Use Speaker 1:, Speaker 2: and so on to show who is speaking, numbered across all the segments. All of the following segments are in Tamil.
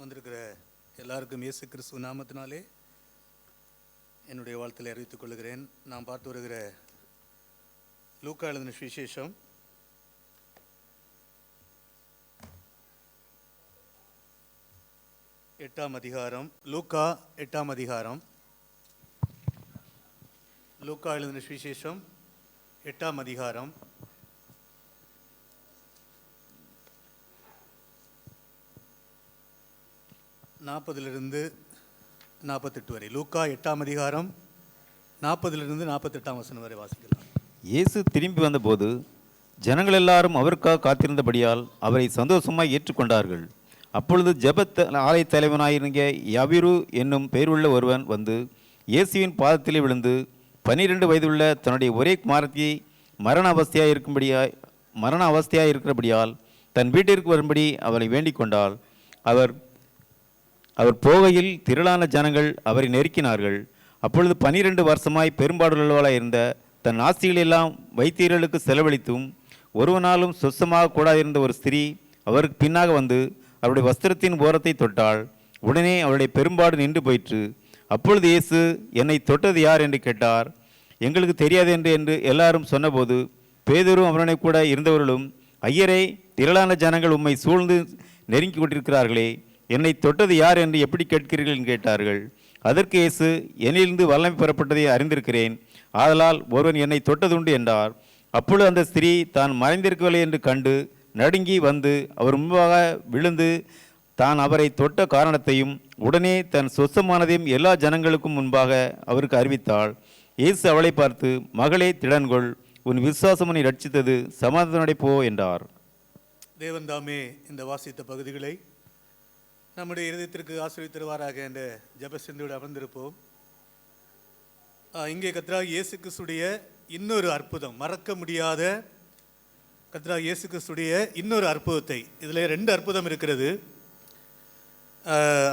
Speaker 1: வந்திருக்கிற எல்லாருக்கும் இயேசு கிறிஸ்துவ நாமத்தினாலே என்னுடைய வாழ்த்தில் அறிவித்துக் கொள்கிறேன். நாம் பார்த்து வருகிற லூக்கா எழுதின சுவிசேஷம் 8ஆம் அதிகாரம். லூக்கா 8ஆம் அதிகாரம். லூக்கா எழுதின சுவிசேஷம் 8ஆம் அதிகாரம். நாற்பதிலிருந்து 48 வரை. லூக்கா 8ஆம் அதிகாரம் 40 48 வசனம் வரை வாசிக்கலாம்.
Speaker 2: இயேசு திரும்பி வந்தபோது ஜனங்கள் எல்லாரும் அவருக்காக காத்திருந்தபடியால் அவரை சந்தோஷமாய் ஏற்றுக்கொண்டார்கள். அப்பொழுது ஜெப ஆலய தலைவனாயிருந்த யபிரு என்னும் பெயருள்ள ஒருவன் வந்து இயேசுவின் பாதத்திலே விழுந்து 12 வயதுள்ள தன்னுடைய ஒரே குமாரத்தியை மரண அவஸ்தையாய் இருக்கிறபடியால் தன் வீட்டிற்கு வரும்படி அவரை வேண்டிக் கொண்டாள். அவர் போகையில் திரளான ஜனங்கள் அவரை நெருக்கினார்கள். அப்பொழுது 12 வருஷமாய் பெரும்பாடுள்ளவளாய் இருந்த தன் ஆஸ்திகளெல்லாம் வைத்தியர்களுக்கு செலவழித்தும் ஒருவனாலும் சொச்சமாக கூடாதிருந்த ஒரு ஸ்திரீ அவருக்கு பின்னாக வந்து அவருடைய வஸ்திரத்தின் ஓரத்தை தொட்டாள். உடனே அவருடைய பெரும்பாடு நின்று போயிற்று. அப்பொழுது இயேசு, என்னை தொட்டது யார் என்று கேட்டார். எங்களுக்கு தெரியாது என்று எல்லாரும் சொன்னபோது பேதுரும் அவனை கூட இருந்தவர்களும், ஐயரே, திரளான ஜனங்கள் உம்மை சூழ்ந்து நெருங்கி கொண்டிருக்கிறார்களே, என்னை தொட்டது யார் என்று எப்படி கேட்கிறீர்கள் என்று கேட்டார்கள். அதற்கு இயேசு, என்னிலிருந்து வல்லமை பெறப்பட்டதை அறிந்திருக்கிறேன், ஆதலால் ஒருவன் என்னை தொட்டதுண்டு என்றார். அப்பொழுது அந்த ஸ்திரீ தான் மறைந்திருக்கவில்லை என்று கண்டு நடுங்கி வந்து அவர் முன்பாக விழுந்து தான் அவரை தொட்ட காரணத்தையும் உடனே தன் சொச்சமானதையும் எல்லா ஜனங்களுக்கும் முன்பாக அவருக்கு அறிவித்தாள். இயேசு அவளை பார்த்து, மகளே, திடன்கொள், உன் விசுவாசம் உன்னை ரட்சித்தது, சமாதானோடே போ என்றார்.
Speaker 1: தேவன் தாமே இந்த வாசித்த பகுதிகளை நம்முடைய இருதயத்திற்கு ஆசீர்வதித்திருவாராக என்ற ஜெப சிந்தையோடு அமர்ந்திருப்போம். இங்கே கர்த்தராகிய இயேசு கிறிஸ்துடைய இன்னொரு அற்புதம், மறக்க முடியாத கர்த்தராகிய இயேசு கிறிஸ்துடைய இன்னொரு அற்புதத்தை, இதில் 2 அற்புதம் இருக்கிறது.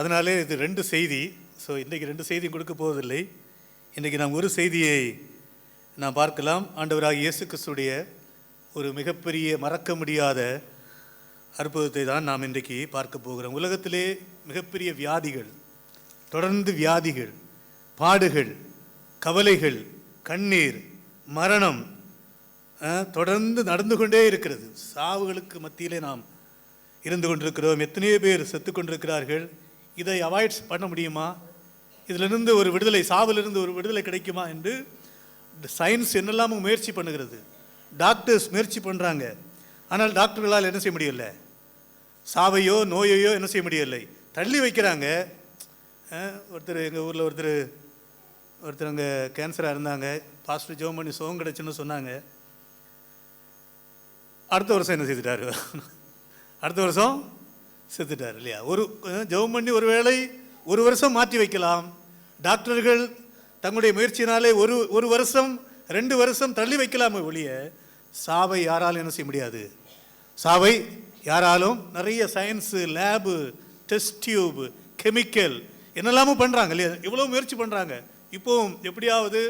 Speaker 1: அதனாலே இது 2 செய்தி. ஸோ இன்றைக்கி 2 செய்தியும் கொடுக்க போவதில்லை. இன்றைக்கி நாம் ஒரு செய்தியை நாம் பார்க்கலாம். ஆண்டவராகிய இயேசு கிறிஸ்துடைய ஒரு மிகப்பெரிய மறக்க முடியாத அற்புதத்தை தான் நாம் இன்றைக்கு பார்க்க போகிறோம். உலகத்திலே மிகப்பெரிய வியாதிகள், தொடர்ந்து வியாதிகள், பாடுகள், கவலைகள், கண்ணீர், மரணம் தொடர்ந்து நடந்து கொண்டே இருக்கிறது. சாவுகளுக்கு மத்தியிலே நாம் இருந்து கொண்டிருக்கிறோம். எத்தனையோ பேர் செத்து கொண்டிருக்கிறார்கள். இதை அவாய்ட் பண்ண முடியுமா? இதிலிருந்து ஒரு விடுதலை, சாவிலிருந்து ஒரு விடுதலை கிடைக்குமா என்று சயின்ஸ் என்னெல்லாமும் முயற்சி பண்ணுகிறது. டாக்டர்ஸ் முயற்சி பண்ணுறாங்க. ஆனால் டாக்டர்களால் என்ன செய்ய முடியலை? சாவையோ நோயையோ என்ன செய்ய முடியலை, தள்ளி வைக்கிறாங்க. ஒருத்தர் எங்கள் ஊரில் ஒருத்தர் அங்கே கேன்சராக இருந்தாங்க. பாஸ்டர் ஜெபம் பண்ணி சுகம் கிடச்சுன்னு சொன்னாங்க. அடுத்த வருஷம் என்ன செய்துட்டார்? அடுத்த வருஷம் செத்துட்டார் இல்லையா? ஒரு ஜெபம் பண்ணி ஒருவேளை ஒரு வருஷம் மாற்றி வைக்கலாம். டாக்டர்கள் தங்களுடைய முயற்சியினாலே ஒரு வருஷம் 2 வருஷம் தள்ளி வைக்கலாமே ஒழிய சாவை யாராலும் என்ன செய்ய முடியாது. சாவை யாராலும், நிறைய science, lab, test tube, chemical என்னெல்லாமும் பண்ணுறாங்க இல்லையா? இவ்வளோ முயற்சி பண்ணுறாங்க. இப்போவும் எப்படியாவது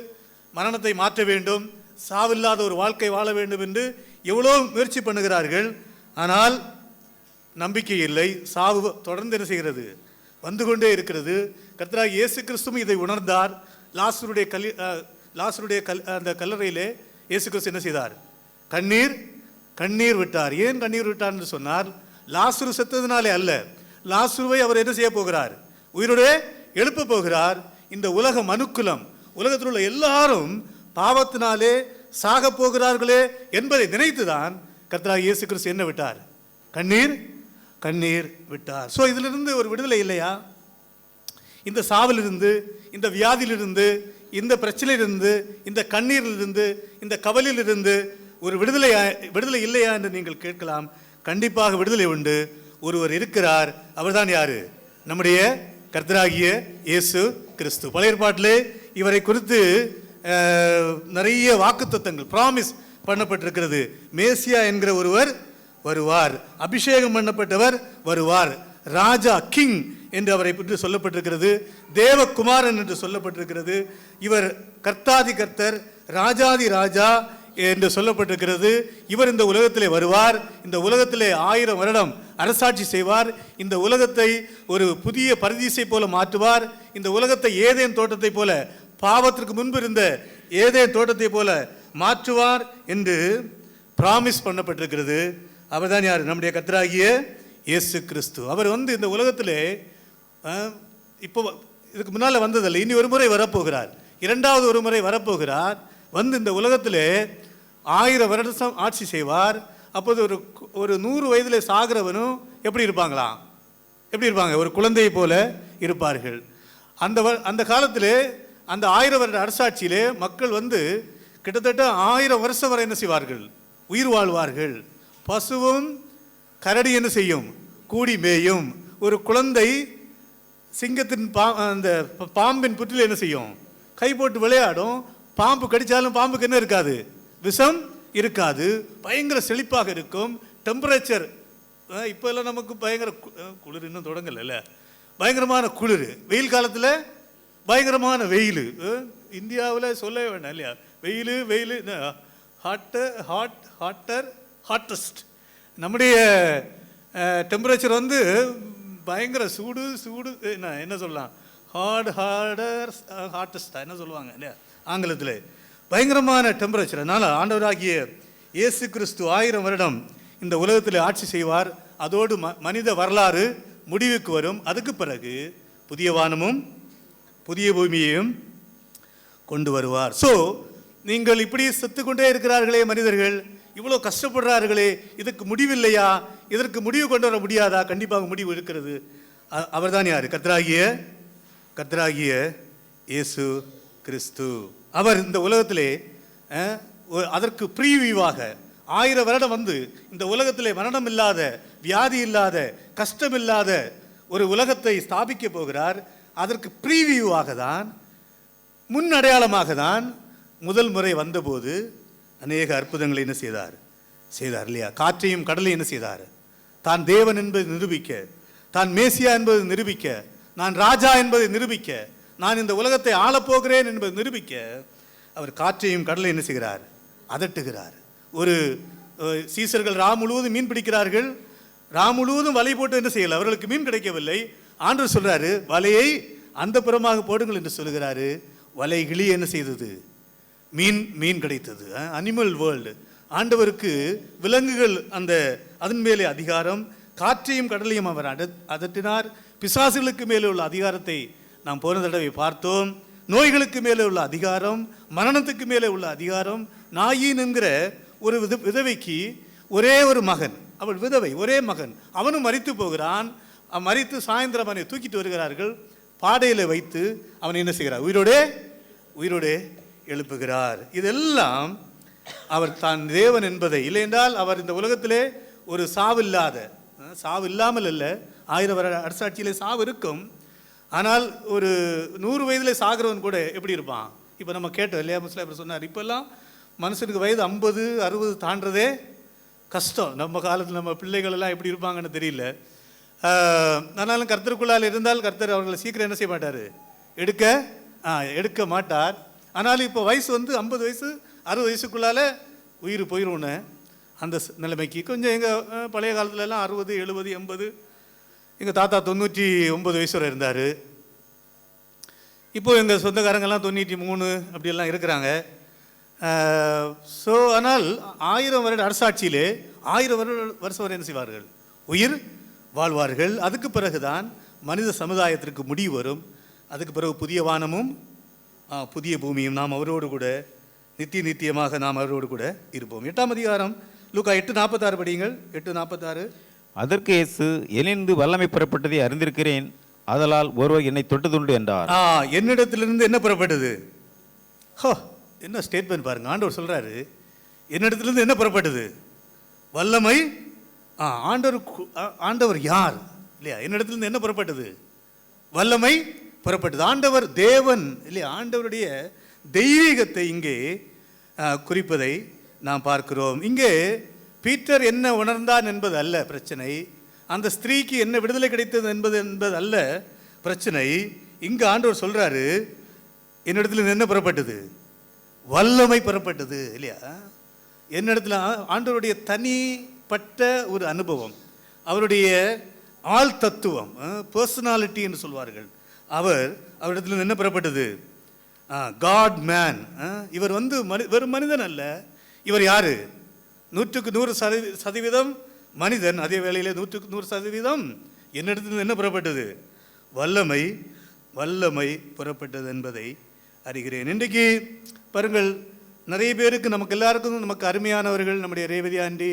Speaker 1: மரணத்தை மாற்ற வேண்டும், சாவில்லாத ஒரு வாழ்க்கை வாழ வேண்டும் என்று எவ்வளோ முயற்சி பண்ணுகிறார்கள். ஆனால் நம்பிக்கை இல்லை. சாவு தொடர்ந்து என்ன செய்கிறது, வந்து கொண்டே இருக்கிறது. கர்த்தராகிய இயேசு கிறிஸ்துவும் இதை உணர்ந்தார். லாசருடைய அந்த கல்லறையிலே இயேசு கிறிஸ்து என்ன செய்தார்? கண்ணீர் விட்டார். ஏன் கண்ணீர் விட்டார் என்று சொன்னார், லாசரு செத்ததுனாலே அல்ல, லாசருவை அவர் என்ன செய்ய போகிறார்? உயிரோடு எழுப்ப போகிறார். இந்த உலக மனுக்குலம், உலகத்தில் உள்ள எல்லாரும் பாவத்தினாலே சாக போகிறார்களே என்பதை நினைத்துதான் கர்த்தராகிய இயேசு கிறிஸ்து என்ன விட்டார்? கண்ணீர் விட்டார். ஸோ இதிலிருந்து ஒரு விடுதலை இல்லையா? இந்த சாவிலிருந்து, இந்த வியாதியிலிருந்து, இந்த பிரச்சனையிலிருந்து, இந்த கண்ணீரிலிருந்து, இந்த கவலையிலிருந்து ஒரு விடுதலை இல்லையா என்று நீங்கள் கேட்கலாம். கண்டிப்பாக விடுதலை உண்டு. ஒருவர் இருக்கிறார். அவர்தான் யாரு? நம்முடைய கர்த்தராகிய இயேசு கிறிஸ்து. பழைய ஏற்பாட்டிலே இவரை குறித்து நிறைய வாக்குத்தத்தங்கள், ப்ராமிஸ் பண்ணப்பட்டிருக்கிறது. மேசியா என்கிற ஒருவர் வருவார், அபிஷேகம் பண்ணப்பட்டவர் வருவார், ராஜா, கிங் என்று அவரை பற்றி சொல்லப்பட்டிருக்கிறது. தேவகுமாரன் என்று சொல்லப்பட்டிருக்கிறது. இவர் கர்த்தாதி கர்த்தர், ராஜாதி ராஜா என்று சொல்லப்பட்டிருக்கிறது. இவர் இந்த உலகத்திலே வருவார். இந்த உலகத்திலே 1000 வருடம் அரசாட்சி செய்வார். இந்த உலகத்தை ஒரு புதிய பரதீசை போல மாற்றுவார். இந்த உலகத்தை ஏதேன் தோட்டத்தை போல, பாவத்திற்கு முன்பு இருந்த ஏதேன் தோட்டத்தை போல மாற்றுவார் என்று பிராமிஸ் பண்ணப்பட்டிருக்கிறது. அவர் தான் யார்? நம்முடைய கர்த்தராகிய இயேசு கிறிஸ்து. அவர் இந்த உலகத்திலே இப்போ இதுக்கு முன்னால் வந்ததில்லை, இனி ஒரு முறை வரப்போகிறார், இரண்டாவது ஒரு முறை வரப்போகிறார். இந்த உலகத்திலே 1000 வருடம் ஆட்சி செய்வார். அப்போது ஒரு 100 வயதில் சாகிறவனும் எப்படி இருப்பாங்களாம்? எப்படி இருப்பாங்க? ஒரு குழந்தையை போல இருப்பார்கள். அந்த காலத்திலே அந்த 1000 வருட அரசாட்சியிலே மக்கள் கிட்டத்தட்ட 1000 வருஷம் வரை என்ன செய்வார்கள்? உயிர் வாழ்வார்கள். பசுவும் கரடி என்ன செய்யும்? கூடி மேயும். ஒரு குழந்தை சிங்கத்தின் அந்த பாம்பின் புற்றில் என்ன செய்யும்? கை போட்டு விளையாடும். பாம்பு கடிச்சாலும் பாம்புக்கு என்ன இருக்காது? விஷம் இருக்காது. பயங்கர செழிப்பாக இருக்கும். டெம்பரேச்சர் இப்போ எல்லாம் நமக்கு பயங்கர குளிர் இன்னும் தொடங்கல, பயங்கரமான குளிர். வெயில் காலத்தில் பயங்கரமான வெயில். இந்தியாவில் சொல்லவே வேண்டாம் இல்லையா? வெயில் ஹாட்டஸ்ட். நம்முடைய டெம்பரேச்சர் பயங்கர சூடு என்ன சொல்லலாம்? ஹாட்டஸ்டா என்ன சொல்லுவாங்க இல்லையா ஆங்கிலத்தில்? பயங்கரமான டெம்பரேச்சர். அதனால் ஆண்டவராகிய இயேசு கிறிஸ்து 1000 வருடம் இந்த உலகத்தில் ஆட்சி செய்வார். அதோடு மனித வரலாறு முடிவுக்கு வரும். அதுக்கு பிறகு புதிய வானமும் புதிய பூமியையும் கொண்டு வருவார். ஸோ நீங்கள் இப்படி செத்துக்கொண்டே இருக்கிறார்களே மனிதர்கள், இவ்வளோ கஷ்டப்படுறார்களே, இதுக்கு முடிவில்லையா? இதற்கு முடிவு கொண்டு வர முடியாதா? கண்டிப்பாக முடிவு இருக்கிறது. அவர் தான் யார்? கர்த்தராகிய இயேசு கிறிஸ்து. அவர் இந்த உலகத்திலே அதற்கு ப்ரீவியூவாக 1000 வருடம் இந்த உலகத்திலே மரணம் இல்லாத, வியாதி இல்லாத, கஷ்டம் இல்லாத ஒரு உலகத்தை ஸ்தாபிக்க போகிறார். அதற்கு ப்ரீவியூவாக தான், முன் அடையாளமாக தான் முதல் முறை வந்தபோது அநேக அற்புதங்களை என்ன செய்தார் இல்லையா? காற்றையும் கடலையும் என்ன செய்தார்? தான் தேவன் என்பதை நிரூபிக்க, தான் மேசியா என்பதை நிரூபிக்க, நான் ராஜா என்பதை நிரூபிக்க, நான் இந்த உலகத்தை ஆளப்போகிறேன் என்பதை நிரூபிக்க அவர் காற்றையும் கடலை என்ன செய்கிறார்? அதட்டுகிறார். ஒரு சீசர்கள் முழுவதும் மீன் பிடிக்கிறார்கள். முழுவதும் வலை போட்டு என்ன செய்யல, அவர்களுக்கு மீன் கிடைக்கவில்லை. ஆண்டவர் சொல்றாரு, வலையை அந்த புறமாக போடுங்கள் என்று சொல்லுகிறாரு. வலை கிளி என்ன செய்தது? மீன் கிடைத்தது. Animal world. ஆண்டவருக்கு விலங்குகள் அதன் மேலே அதிகாரம். காற்றையும் கடலையும் அவர் அதட்டினார். பிசாசுகளுக்கு மேலே உள்ள அதிகாரத்தை நாம் போன தடவை பார்த்தோம். நோய்களுக்கு மேலே உள்ள அதிகாரம், மரணத்துக்கு மேலே உள்ள அதிகாரம். நாயின் என்கிற ஒரு விதவைக்கு ஒரே ஒரு மகன், அவள் விதவை, ஒரே மகன். அவனும் மரித்து போகிறான். மரித்து சாயந்தரம் அவனை தூக்கிட்டு வருகிறார்கள். பாடையில் வைத்து அவனை என்ன செய்கிறார்? உயிரோடே எழுப்புகிறார். இதெல்லாம் அவர் தான் தேவன் என்பதை, இல்லை என்றால் அவர் இந்த உலகத்திலே ஒரு சாவு இல்லாமல் இல்லை. 1000 வருட அரசாட்சியிலே சாவு இருக்கும். ஆனால் ஒரு 100 வயதில் சாகிறவன் கூட எப்படி இருப்பான்? இப்போ நம்ம கேட்டோம் இல்லையா? முஸ்லிம் சொன்னார், இப்போல்லாம் மனுஷனுக்கு வயது 50 60 தாண்டதே கஷ்டம். நம்ம காலத்தில் நம்ம பிள்ளைகள் எல்லாம் எப்படி இருப்பாங்கன்னு தெரியல. ஆனாலும் கர்த்தருக்குள்ளால் இருந்தால் கர்த்தர் அவர்களை சீக்கிரம் என்ன செய்ய மாட்டார்? எடுக்க மாட்டார். ஆனாலும் இப்போ வயசு 50 வயசு 60 வயசுக்குள்ளால உயிர் போயிடும்னு அந்த நிலைமைக்கு கொஞ்சம் எங்கள் பழைய காலத்துலலாம் 60 70 80, எங்கள் தாத்தா 99 வயசு வரை இருந்தார். இப்போது எங்கள் சொந்தக்காரங்கெல்லாம் 93 அப்படியெல்லாம் இருக்கிறாங்க. ஸோ ஆனால் 1000 வருட அரசாட்சியிலே 1000 வருஷம் வரை என்ன செய்வார்கள்? உயிர் வாழ்வார்கள். அதுக்கு பிறகுதான் மனித சமுதாயத்திற்கு முடிவு வரும். அதுக்கு பிறகு புதிய வானமும் புதிய பூமியும் நாம் அவரோடு கூட நித்தியமாக நாம் அவரோடு கூட இருப்போம். 8ஆம் அதிகாரம் லூக்கா 8:46 படியுங்கள். 8:46.
Speaker 2: அதற்கு இயேசு, என்னிலிருந்து வல்லமை புறப்பட்டதை அறிந்திருக்கிறேன், ஆதலால் ஒருவர் என்னை தொட்டதுண்டு என்றார்.
Speaker 1: என்னிடத்திலிருந்து என்ன புறப்பட்டது? என்ன ஸ்டேட்மெண்ட் பாருங்க. ஆண்டவர் சொல்றாரு, என்னிடத்திலிருந்து என்ன புறப்பட்டது? வல்லமை. ஆண்டவர் யார் இல்லையா? என்னிடத்திலிருந்து என்ன புறப்பட்டது? வல்லமை புறப்பட்டது. ஆண்டவர் தேவன் இல்லையா? ஆண்டவருடைய தெய்வீகத்தை இங்கே குறிப்பதை நாம் பார்க்கிறோம். இங்கே பீட்டர் என்ன உணர்ந்தான் என்பது அல்ல பிரச்சனை. அந்த ஸ்திரீக்கு என்ன விடுதலை கிடைத்தது என்பது அல்ல பிரச்சனை. இங்கு ஆண்டவர் சொல்றாரு, என்னிடத்தில் என்ன புறப்பட்டது? வல்லமை புறப்பட்டது இல்லையா? என்னிடத்துல ஆண்டவருடைய தனிப்பட்ட ஒரு அனுபவம், அவருடைய ஆள் தத்துவம், பர்சனாலிட்டி என்று சொல்வார்கள், அவரிடத்தில் என்ன பெறப்பட்டது? God man. இவர் வெறும் மனிதன் அல்ல. இவர் யாரு? 100% மனிதன், அதே வேளையிலே 100% என்னிடத்தில் என்ன புறப்பட்டது? வல்லமை புறப்பட்டது என்பதை அறிகிறேன். இன்றைக்கு பாருங்கள், நிறைய பேருக்கு, நமக்கு எல்லாருக்கும், நமக்கு அருமையானவர்கள், நம்முடைய ரேவதி ஆண்டி,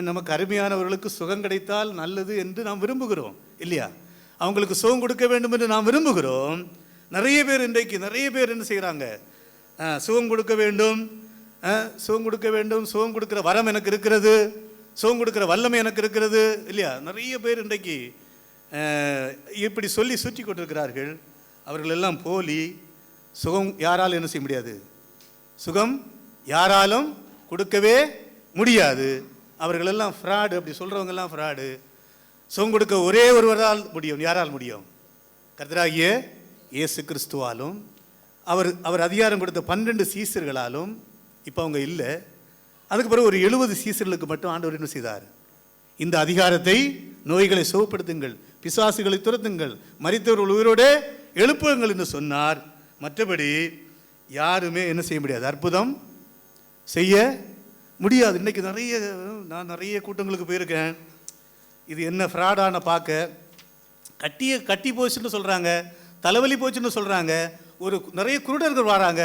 Speaker 1: நமக்கு அருமையானவர்களுக்கு சுகம் கிடைத்தால் நல்லது என்று நாம் விரும்புகிறோம் இல்லையா? அவங்களுக்கு சுகம் கொடுக்க வேண்டும் என்று நாம் விரும்புகிறோம். நிறைய பேர் என்ன செய்கிறாங்க? சுகம் கொடுக்க வேண்டும், சுகம் கொடுக்கிற வரம் எனக்கு இருக்கிறது, சுகம் கொடுக்கிற வல்லமை எனக்கு இருக்கிறது இல்லையா? நிறைய பேர் இன்றைக்கு இப்படி சொல்லி சுற்றி கொண்டிருக்கிறார்கள். அவர்கள் எல்லாம் போலி. சுகம் யாராலும் என்ன செய்ய முடியாது? சுகம் யாராலும் கொடுக்கவே முடியாது. அவர்களெல்லாம் ஃப்ராடு. அப்படி சொல்கிறவங்க எல்லாம் ஃப்ராடு. சுகம் கொடுக்க ஒரே ஒருவரால் முடியும். யாரால் முடியும்? கர்த்தராகிய இயேசு கிறிஸ்துவாலும் அவர் அதிகாரம் கொடுத்த 12 சீசர்களாலும். இப்போ அவங்க இல்லை. அதுக்கு பிறகு ஒரு 70 சீசர்களுக்கு மட்டும் ஆண்டவர் என்ன செய்தார்? இந்த அதிகாரத்தை, நோய்களை சுகப்படுத்துங்கள், பிசாசுகளை துரத்துங்கள், மரித்தவர்கள் உயிரோடு எழுப்புங்கள் என்று சொன்னார். மற்றபடி யாருமே என்ன செய்ய முடியாது? அற்புதம் செய்ய முடியாது. இன்றைக்கி நான் நிறைய கூட்டங்களுக்கு போயிருக்கேன். இது என்ன ஃப்ராடான பார்க்க, கட்டி போச்சுன்னு சொல்கிறாங்க, தலைவலி போச்சுன்னு சொல்கிறாங்க. நிறைய குருடர்கள் வராங்க,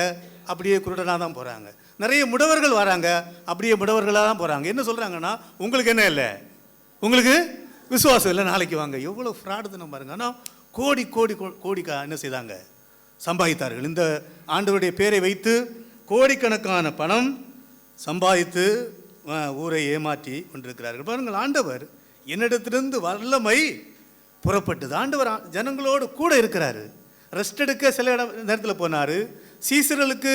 Speaker 1: அப்படியே குருடனாக தான் போகிறாங்க. நிறைய முடவர்கள் வராங்க, அப்படியே முடவர்களாக தான் போகிறாங்க. என்ன சொல்கிறாங்கன்னா, உங்களுக்கு என்ன இல்லை? உங்களுக்கு விசுவாசம் இல்லை, நாளைக்கு வாங்க. எவ்வளோ ஃப்ராடு தான் பாருங்க. ஆனால் கோடிக்கா என்ன செய்தாங்க? சம்பாதித்தார்கள். இந்த ஆண்டவருடைய பேரை வைத்து கோடிக்கணக்கான பணம் சம்பாதித்து ஊரை ஏமாற்றி கொண்டிருக்கிறார்கள். பாருங்கள், ஆண்டவர் என்னிடத்திலிருந்து வல்லமை புறப்பட்டது. ஆண்டவர் ஜனங்களோடு கூட இருக்கிறாரு. ரெஸ்ட் எடுக்க சில நேரத்தில் போனார். சீசர்களுக்கு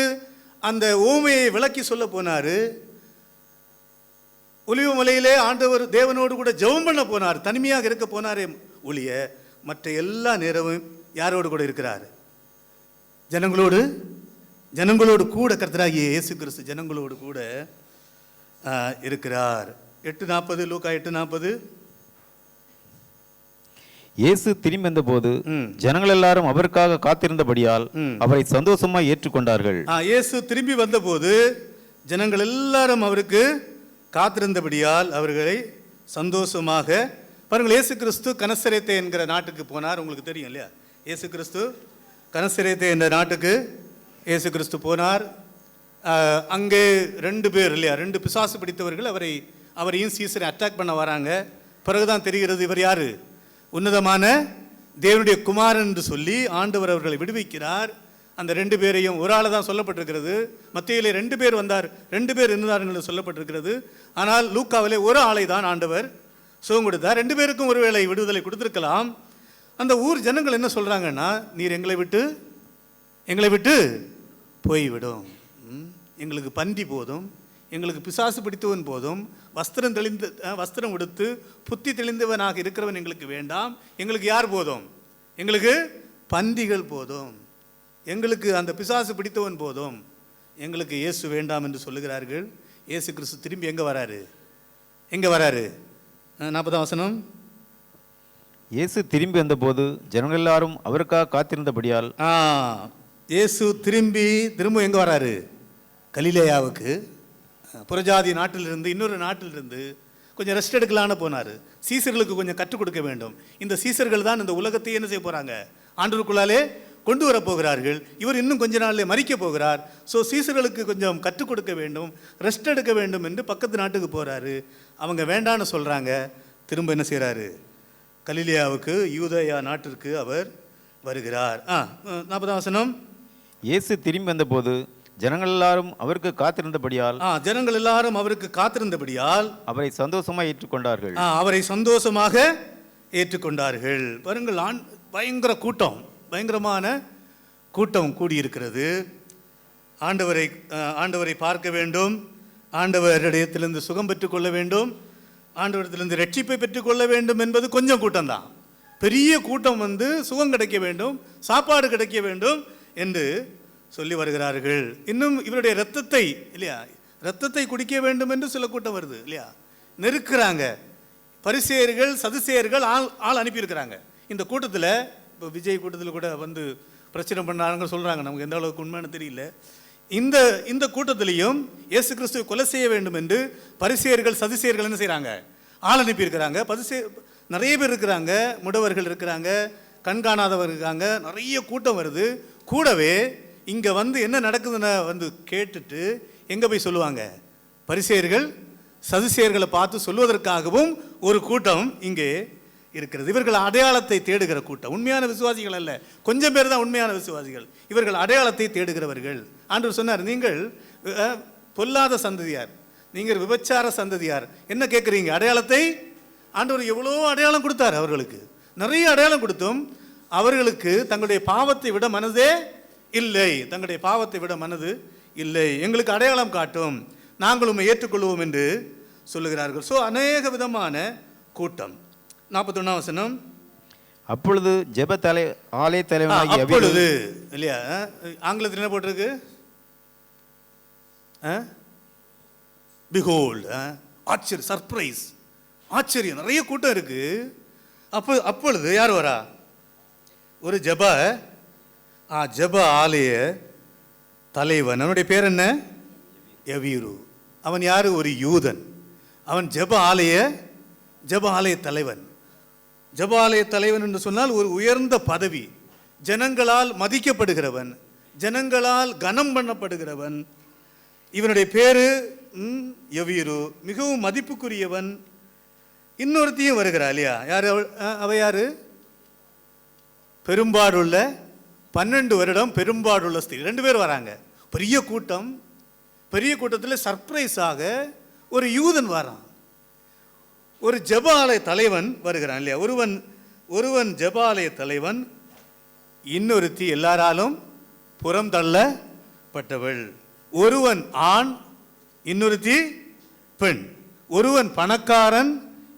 Speaker 1: அந்த ஓமையை விளக்கி சொல்ல போனார். ஒலிவ மலையிலே ஆண்டவர் தேவனோடு கூட ஜெபம் பண்ண போனார். தனிமையாக இருக்க போனாரே ஒழிய மற்ற எல்லா நேரமும் யாரோடு கூட இருக்கிறார்? ஜனங்களோடு கூட. கர்த்தராகிய இயேசு கிறிஸ்து ஜனங்களோடு கூட இருக்கிறார். 8:40 லூக்கா 8:40.
Speaker 2: இயேசு திரும்பி வந்தபோது ஜனங்கள் எல்லாரும் அவருக்காக காத்திருந்தபடியால் அவரை சந்தோஷமாய் ஏற்றுக்கொண்டார்கள்.
Speaker 1: இயேசு திரும்பி வந்தபோது ஜனங்கள் எல்லாரும் அவருக்கு காத்திருந்தபடியால் அவர்களை சந்தோஷமாக. பாருங்கள், இயேசு கிறிஸ்து கனசரேத்தே என்கிற நாட்டுக்கு போனார். உங்களுக்கு தெரியும் இல்லையா? இயேசு கிறிஸ்து கனசரேத்தே என்ற நாட்டுக்கு இயேசு கிறிஸ்து போனார். அங்கே 2 பேர் இல்லையா, 2 பிசாசு பிடித்தவர்கள் அவரையும் சீசரை அட்டாக் பண்ண வராங்க. பிறகுதான் தெரிகிறது இவர் யாரு? உன்னதமான தேவனுடைய குமாரன் என்று சொல்லி ஆண்டவர் அவர்களை விடுவிக்கிறார். அந்த 2 பேரையும், ஒரு ஆளை தான் சொல்லப்பட்டிருக்கிறது. மத்தேயுவிலே 2 பேர் வந்தார், 2 பேர் இருந்தார்கள் என்று சொல்லப்பட்டிருக்கிறது. ஆனால் லூக்காவிலே ஒரு ஆளை தான் ஆண்டவர் சுகம் கொடுத்தார். 2 பேருக்கும் ஒருவேளை விடுதலை கொடுத்திருக்கலாம். அந்த ஊர் ஜனங்கள் என்ன சொல்றாங்கன்னா, நீர் எங்களை விட்டு போய்விடும், எங்களுக்கு பன்றி போதும், எங்களுக்கு பிசாசு பிடித்தவன் போதும், வஸ்திரம் உடுத்து புத்தி தெளிந்தவனாக இருக்கிறவன் எங்களுக்கு வேண்டாம். எங்களுக்கு யார் போதும்? எங்களுக்கு பன்றிகள் போதும், எங்களுக்கு அந்த பிசாசு பிடித்தவன் போதும், எங்களுக்கு இயேசு வேண்டாம் என்று சொல்லுகிறார்கள். இயேசு கிறிஸ்து திரும்பி எங்கே வராரு? 40ஆம் வசனம்.
Speaker 2: இயேசு திரும்பி வந்தபோது ஜனங்கள் எல்லாரும் அவருக்காக காத்திருந்தபடியால்.
Speaker 1: இயேசு திரும்ப எங்கே வராரு? கலிலேயாவுக்கு, புறஜாதி நாட்டிலிருந்து, இன்னொரு நாட்டிலிருந்து கொஞ்சம் ரெஸ்ட் எடுக்கலான்னு போனார். சீசர்களுக்கு கொஞ்சம் கற்றுக் கொடுக்க வேண்டும். இந்த சீசர்கள் தான் இந்த உலகத்தை என்ன செய்ய போகிறாங்க? ஆண்டவருக்குள்ளாலே கொண்டு வர போகிறார்கள். இவர் இன்னும் கொஞ்ச நாளிலே மரிக்க போகிறார். ஸோ சீசர்களுக்கு கொஞ்சம் கற்றுக் கொடுக்க வேண்டும், ரெஸ்ட் எடுக்க வேண்டும் என்று பக்கத்து நாட்டுக்கு போகிறாரு. அவங்க வேண்டான்னு சொல்கிறாங்க. திரும்ப என்ன செய்கிறாரு? கலிலேயாவுக்கு, யூதேயா நாட்டிற்கு அவர் வருகிறார். 40ஆம் வசனம்.
Speaker 2: இயேசு திரும்பி வந்தபோது ஜனங்கள் எல்லாரும் அவருக்கு காத்திருந்தபடியால்.
Speaker 1: ஜனங்கள் எல்லாரும் அவருக்கு காத்திருந்தபடியால்
Speaker 2: அவரை சந்தோஷமாக ஏற்றுக்கொண்டார்கள்.
Speaker 1: அவரை சந்தோஷமாக ஏற்றுக்கொண்டார்கள். பாருங்கள், பயங்கரமான கூட்டம் கூடியிருக்கிறது. ஆண்டவரை பார்க்க வேண்டும், ஆண்டவரிடத்திலிருந்து சுகம் பெற்றுக்கொள்ள வேண்டும், ஆண்டவரிடத்திலிருந்து ரட்சிப்பை பெற்றுக்கொள்ள வேண்டும் என்பது கொஞ்சம் கூட்டம்தான். பெரிய கூட்டம் சுகம் கிடைக்க வேண்டும், சாப்பாடு கிடைக்க வேண்டும் என்று சொல்லி வருகிறார்கள். இன்னும் இவருடைய ரத்தத்தை குடிக்க வேண்டும் என்று சில கூட்டம் வருது இல்லையா, நெருக்கிறாங்க. பரிசேயர்கள் சதுசேயர்கள் ஆள் அனுப்பியிருக்கிறாங்க. இந்த கூட்டத்தில் இப்போ விஜய் கூட்டத்தில் கூட வந்து பிரச்சனை பண்ணாங்க சொல்கிறாங்க, நமக்கு எந்த அளவுக்கு உண்மைன்னு தெரியல. இந்த கூட்டத்திலையும் இயேசு கிறிஸ்துவை கொலை செய்ய வேண்டும் என்று பரிசேயர்கள் சதுசேயர்கள் என்ன செய்கிறாங்க, ஆள் அனுப்பியிருக்கிறாங்க. நிறைய பேர் இருக்கிறாங்க, முடவர்கள் இருக்கிறாங்க, கண்காணாதவர் இருக்காங்க, நிறைய கூட்டம் வருது. கூடவே இங்கே வந்து என்ன நடக்குதுன்னு வந்து கேட்டுட்டு எங்கே போய் சொல்லுவாங்க, பரிசேயர்கள் சதுசேயர்களை பார்த்து சொல்வதற்காகவும் ஒரு கூட்டம் இங்கே இருக்கிறது. இவர்கள் அடையாளத்தை தேடுகிற கூட்டம், உண்மையான விசுவாசிகள் அல்ல, கொஞ்சம் பேர் தான் உண்மையான விசுவாசிகள். இவர்கள் அடையாளத்தை தேடுகிறவர்கள். ஆண்டவர் சொன்னார், நீங்கள் பொல்லாத சந்ததியார், நீங்கள் விபச்சார சந்ததியார், என்ன கேட்குறீங்க அடையாளத்தை? ஆண்டவர் எவ்வளோ அடையாளம் கொடுத்தார், அவர்களுக்கு நிறைய அடையாளம் கொடுத்தும் அவர்களுக்கு தங்களுடைய பாவத்தை விட மனதே இல்லை, தங்களுடைய பாவத்தை விட மனது இல்லை, எங்களுக்கு அடையாளம் காட்டும், நாங்கள் உம்மை ஏற்றுக்கொள்வோம் என்று சொல்லுகிறார்கள். ஸோ அநேக விதமான கூட்டம். 41 வசனம்.
Speaker 2: அப்பொழுது ஜெப ஆலய தலைவனாகிய
Speaker 1: அப்பொழுது இல்லையா, ஆங்கிலத்தில் என்ன போட்டிருக்கு, பிஹோல்ட், ஆச்சரியம், சர்ப்ரைஸ், ஆச்சரியம், நிறைய கூட்டம் இருக்கு. அப்பொழுது யார் வரா, ஒரு ஜெப ஆலய தலைவன், அவனுடைய பேர் என்ன, யவீரு. அவன் யாரு, ஒரு யூதன். அவன் ஜெப ஆலய தலைவன். ஜெப ஆலய தலைவன் என்று சொன்னால் ஒரு உயர்ந்த பதவி, ஜனங்களால் மதிக்கப்படுகிறவன், ஜனங்களால் கனம் பண்ணப்படுகிறவன். இவனுடைய பேரு யவீரு, மிகவும் மதிப்புக்குரியவன். இன்னொருத்தையும் வருகிறா இல்லையா, யாரு அவ யாரு, பெரும்பாடுள்ள 12 வருடம் பெரும்பாடுள்ள ஸ்திரீ. 2 பேர் வராங்க. பெரிய கூட்டம், பெரிய கூட்டத்தில் சர்ப்ரைஸாக ஒரு யூதன் வரான், ஒரு ஜெப ஆலய தலைவன் வருகிறான் இல்லையா. ஒருவன் ஜெப ஆலய தலைவன், இன்னொருத்தி எல்லாராலும் புறம் தள்ளப்பட்டவள். ஒருவன் ஆண், இன்னொருத்தி பெண். ஒருவன் பணக்காரன்,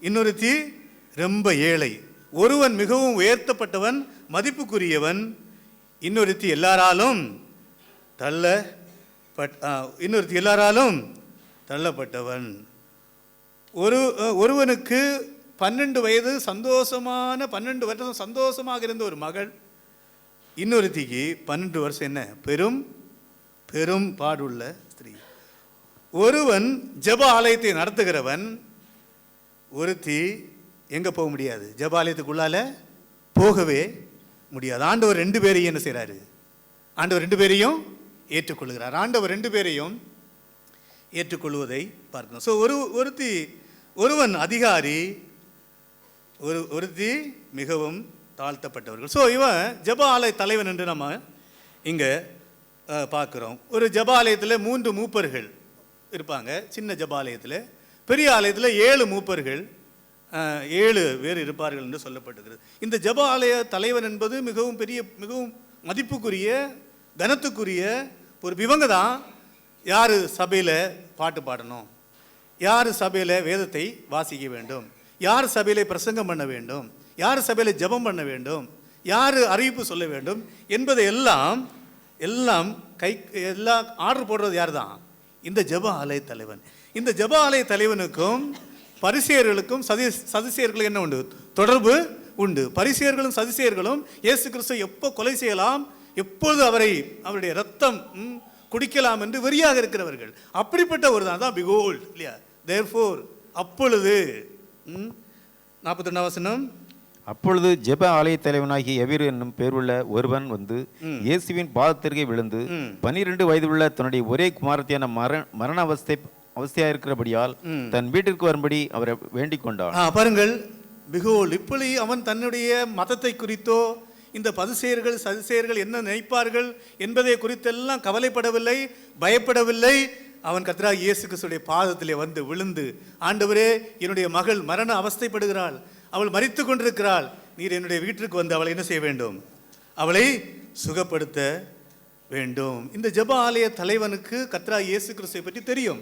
Speaker 1: இன்னொருத்தி ரொம்ப ஏழை. ஒருவன் மிகவும் உயர்த்தப்பட்டவன், மதிப்புக்குரியவன், இன்னொருத்தி எல்லாராலும் தள்ளப்பட்டவன். ஒருவனுக்கு 12 வயது சந்தோஷமான 12 வருஷம் சந்தோஷமாக இருந்த ஒரு மகள், இன்னொருத்திக்கு 12 வருஷம் என்ன பெரும் பாடுள்ள ஸ்திரீ. ஒருவன் ஜெப ஆலயத்தை நடத்துகிறவன், ஒருத்தி எங்க போக முடியாது, ஜெப ஆலயத்துக்குள்ளால போகவே முடியாது. ஆண்டவர் 2 பேரையும் என்ன செய்கிறாரு, ஆண்டவர் 2 பேரையும் ஏற்றுக்கொள்கிறார். ஆண்டவர் 2 பேரையும் ஏற்றுக்கொள்வதை பார்க்கணும். ஸோ ஒருவன் அதிகாரி, ஒருத்தி மிகவும் தாழ்த்தப்பட்டவர்கள். ஸோ இவன் ஜெப ஆலய தலைவன் என்று நம்ம இங்கே பார்க்குறோம். ஒரு ஜெப ஆலயத்தில் 3 மூப்பர்கள் இருப்பாங்க, சின்ன ஜெப ஆலயத்தில். பெரிய ஆலயத்தில் 7 மூப்பர்கள் 7 பேர் இருப்பார்கள் என்று சொல்லப்பட்டிருக்கிறது. இந்த ஜெப ஆலய தலைவன் என்பது மிகவும் மதிப்புக்குரிய கனத்துக்குரிய ஒரு இவங்க தான். யார் சபையில் பாட்டு பாடணும், யார் சபையில் வேதத்தை வாசிக்க வேண்டும், யார் சபையில் பிரசங்கம் பண்ண வேண்டும், யார் சபையில் ஜெபம் பண்ண வேண்டும், யார் அறிவிப்பு சொல்ல வேண்டும் என்பதை எல்லாம் ஆர்டர் போடுறது யார் தான், இந்த ஜெப ஆலய தலைவன். இந்த ஜெப ஆலய தலைவனுக்கும் பரிசேயர்களுக்கும் சதுசேயர்களுக்கும் என்ன உண்டு, தொடர்பு உண்டு. பரிசேயர்களும் சதுசேயர்களும் இயேசு கிறிஸ்துவை எப்போ கொலை செய்யலாம், எப்பொழுது அவருடைய ரத்தம் குடிக்கலாம் என்று வெறியாக இருக்கிறவர்கள். அப்படிப்பட்ட ஒரு தான் பிகோல்ட் இல்லையா. தேர்ஃபோர் அப்பொழுது 41 வசனம்.
Speaker 2: அப்பொழுது ஜெப ஆலய தலைவனாகிய யவீரு என்னும் பேருள்ள ஒருவன் வந்து இயேசுவின் பாதத்திற்கே விழுந்து 12 வயதுள்ள தன்னுடைய ஒரே குமாரத்தியான மரண அவஸ்தையாயிருக்கிறபடியால் தன் வீட்டிற்கு வரும்படி அவரை வேண்டிக் கொண்டான்.
Speaker 1: பாருங்கள், பிகோல்ட் இப்படி அவன் தன்னுடைய மதத்தை குறித்தோ இந்த பதுசேயர்கள் சதுசேயர்கள் என்ன நினைப்பார்கள் என்பதை குறித்தெல்லாம் கவலைப்படவில்லை, பயப்படவில்லை. அவன் கர்த்தராகிய இயேசு கிறிஸ்துவின் பாதத்திலே வந்து விழுந்து, ஆண்டவரே, என்னுடைய மகள் மரண அவஸ்தைப்படுகிறாள், அவள் மரித்து கொண்டிருக்கிறாள், நீர் என்னுடைய வீட்டிற்கு வந்து அவளை என்ன செய்ய வேண்டும், அவளை சுகப்படுத்த வேண்டும். இந்த ஜெப ஆலய தலைவனுக்கு கர்த்தராகிய இயேசு கிறிஸ்துவை பற்றி தெரியும்.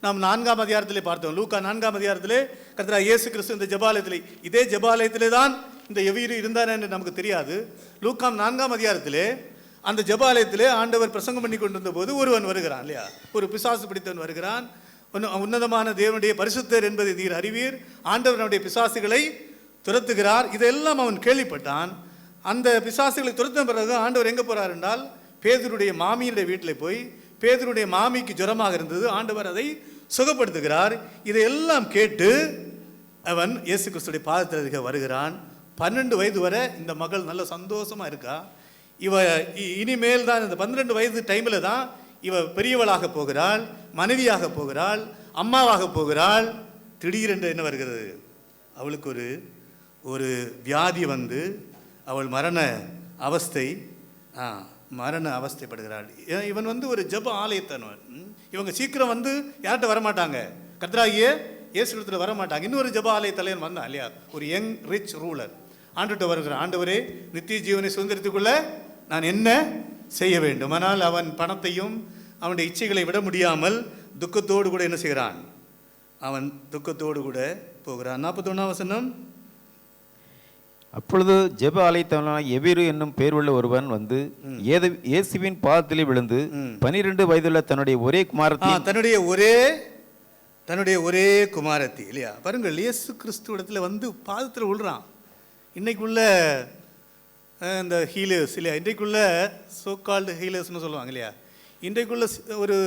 Speaker 1: நாம் 4ஆம் அதிகாரத்திலே பார்த்தோம். லூக்கா 4ஆம் அதிகாரத்திலே கர்த்தராகிய இயேசு கிறிஸ்து இந்த ஜெபாலயத்திலே, இதே ஜெபாலயத்திலே தான் இந்த யவீரு இருந்தார் என்று நமக்கு தெரியாது. லூக்கா 4ஆம் அதிகாரத்திலே அந்த ஜெபாலயத்திலே ஆண்டவர் பிரசங்கம் பண்ணி கொண்டிருந்த போது ஒருவன் வருகிறான் இல்லையா, ஒரு பிசாசு பிடித்தவன் வருகிறான். உன்னதமான தேவனுடைய பரிசுத்தர் என்பதை நீர் அறிவீர். ஆண்டவர் நம்முடைய பிசாசுகளை துரத்துகிறார். இதெல்லாம் அவன் கேள்விப்பட்டான். அந்த பிசாசுகளை துரத்தின பிறகு ஆண்டவர் எங்கே போகிறார் என்றால், பேதுருடைய மாமியுடைய வீட்டில் போய், பேதுருடைய மாமிக்கு ஜுரமாக இருந்தது, ஆண்டவர் அதை சுகப்படுத்துகிறார். இதையெல்லாம் கேட்டு அவன் இயேசு கிறிஸ்துடைய பாதத்தில் வருகிறான். 12 வயது வரை இந்த மகள் நல்ல சந்தோஷமாக இருக்கா. இவ இனிமேல் தான் இந்த 12 வயது டைமில் தான் இவ பெரியவளாக போகிறாள், மனைவியாக போகிறாள், அம்மாவாக போகிறாள். திடீரென்று என்ன வருகிறது, அவளுக்கு ஒரு வியாதி வந்து அவள் மரண அவஸ்தைப்படுகிறாள். இவன் ஒரு ஜெப ஆலயத்தனவன். இவங்க சீக்கிரம் யார்கிட்ட வரமாட்டாங்க, கர்த்தராகிய இயேசுவிடத்தில் வரமாட்டாங்க. இன்னொரு ஜெப ஆலய தலைவன் வந்தான் இல்லையா, ஒரு யங் ரிச் ரூலர். ஆண்டுகிட்ட வருகிறான், ஆண்டவரே நித்திய ஜீவனை சுதந்திரத்துக்குள்ள நான் என்ன செய்ய வேண்டும்? ஆனால் அவன் பணத்தையும் அவனுடைய இச்சைகளை விட முடியாமல் துக்கத்தோடு கூட என்ன செய்கிறான், அவன் துக்கத்தோடு கூட போகிறான். 41 வசனம்.
Speaker 2: அப்பொழுது ஜெப ஆலயத்தவனான எபிரு என்னும் பேர் உள்ள ஒருவன் வந்து இயேசுவின் பாதத்திலே விழுந்து 12 வயதுள்ள தன்னுடைய ஒரே குமாரத்தி
Speaker 1: தன்னுடைய ஒரே குமாரத்தி இல்லையா, பாருங்கள், இயேசு கிறிஸ்து இடத்துல பாதத்தில் விழுறான். இன்னைக்குள்ள இந்த ஹீலர்ஸ் இல்லையா, இன்றைக்குள்ள சோகால்டு ஹீலர்ஸ்னு சொல்லுவாங்க இல்லையா, இன்றைக்குள்ள ஒரு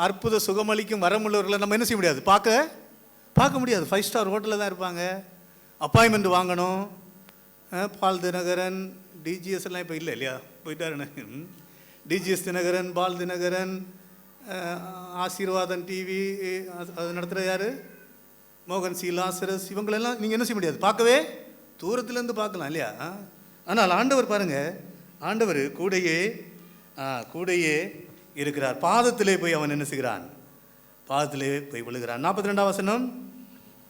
Speaker 1: அற்புத சுகமளிக்கும் வரமுள்ளவர்களை நம்ம என்ன செய்ய முடியாது, பார்க்க முடியாது. 5 ஸ்டார் ஹோட்டலில் தான் இருப்பாங்க, அப்பாயின்மெண்ட் வாங்கணும். பால் தினகரன், டிஜிஎஸ் எல்லாம் இப்போ இல்லை இல்லையா, போயிட்டாருன்னு. டிஜிஎஸ் தினகரன், பால் தினகரன், ஆசீர்வாதம் டிவி அது நடத்துகிற யார், மோகன் சி லாசரஸ், இவங்களெல்லாம் நீங்கள் என்ன செய்ய முடியாது, பார்க்கவே தூரத்துலேருந்து பார்க்கலாம் இல்லையா. ஆனால் ஆண்டவர் பாருங்கள், ஆண்டவர் கூடையே இருக்கிறார். பாதத்திலே போய் அவன் என்ன செய்கிறான், பாதத்திலே போய் விழுகிறான். 42 வசனம்.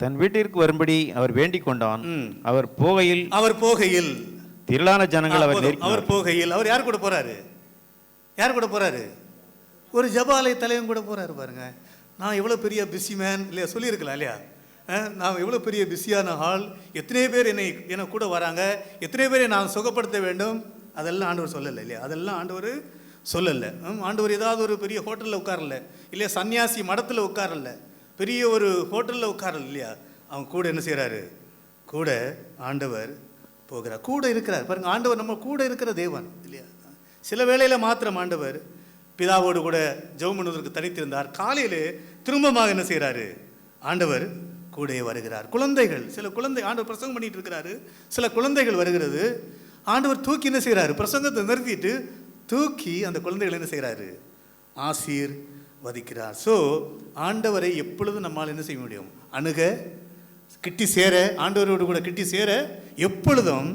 Speaker 2: தன் வீட்டிற்கு வரும்படி அவர் வேண்டிக் கொண்டான். அவர் போகையில் திரளான ஜனங்கள் அவர்
Speaker 1: போகையில் அவர் யார் கூட போறாரு, ஒரு ஜபாலய தலைவன் கூட போறாரு. பாருங்க, நான் எவ்வளோ பெரிய பிஸி மேன் இல்லையா, சொல்லியிருக்கலாம் இல்லையா, நான் எவ்வளோ பெரிய பிஸியான ஆள், எத்தனை பேர் என்னை கூட வராங்க, எத்தனை பேரை நான் சுகப்படுத்த வேண்டும், அதெல்லாம் ஆண்டவர் சொல்லலை இல்லையா, அதெல்லாம் ஆண்டவர் சொல்லலை. ஆண்டவர் ஏதாவது ஒரு பெரிய ஹோட்டலில் உட்காரல இல்லையா, சன்னியாசி மடத்தில் உட்காரல, பெரிய ஒரு ஹோட்டலில் உட்காரல இல்லையா, அவன் கூட என்ன செய்கிறாரு, கூட ஆண்டவர் போகிறார், கூட இருக்கிறார். பாருங்க, ஆண்டவர் நம்ம கூட இருக்கிற தேவன் இல்லையா. சில வேளையில் மாத்திரம் ஆண்டவர் பிதாவோடு கூட ஜெபம் பண்ணுவதற்கு தனித்திருந்தார். காலையில் திரும்பமாக என்ன செய்கிறாரு, ஆண்டவர் கூட வருகிறார். சில குழந்தை ஆண்டவர் பிரசங்கம் பண்ணிட்டு இருக்கிறாரு, சில குழந்தைகள் வருகிறது, ஆண்டவர் தூக்கி என்ன செய்கிறாரு, பிரசங்கத்தை நிறுத்திட்டு தூக்கி அந்த குழந்தைகள் என்ன செய்கிறாரு, ஆசீர்வதிக்கிறார். ஸோ ஆண்டவரை எப்பொழுதும் நம்மால் என்ன செய்ய முடியும், கிட்டி சேர, ஆண்டவரோடு கூட கிட்டி சேர எப்பொழுதும்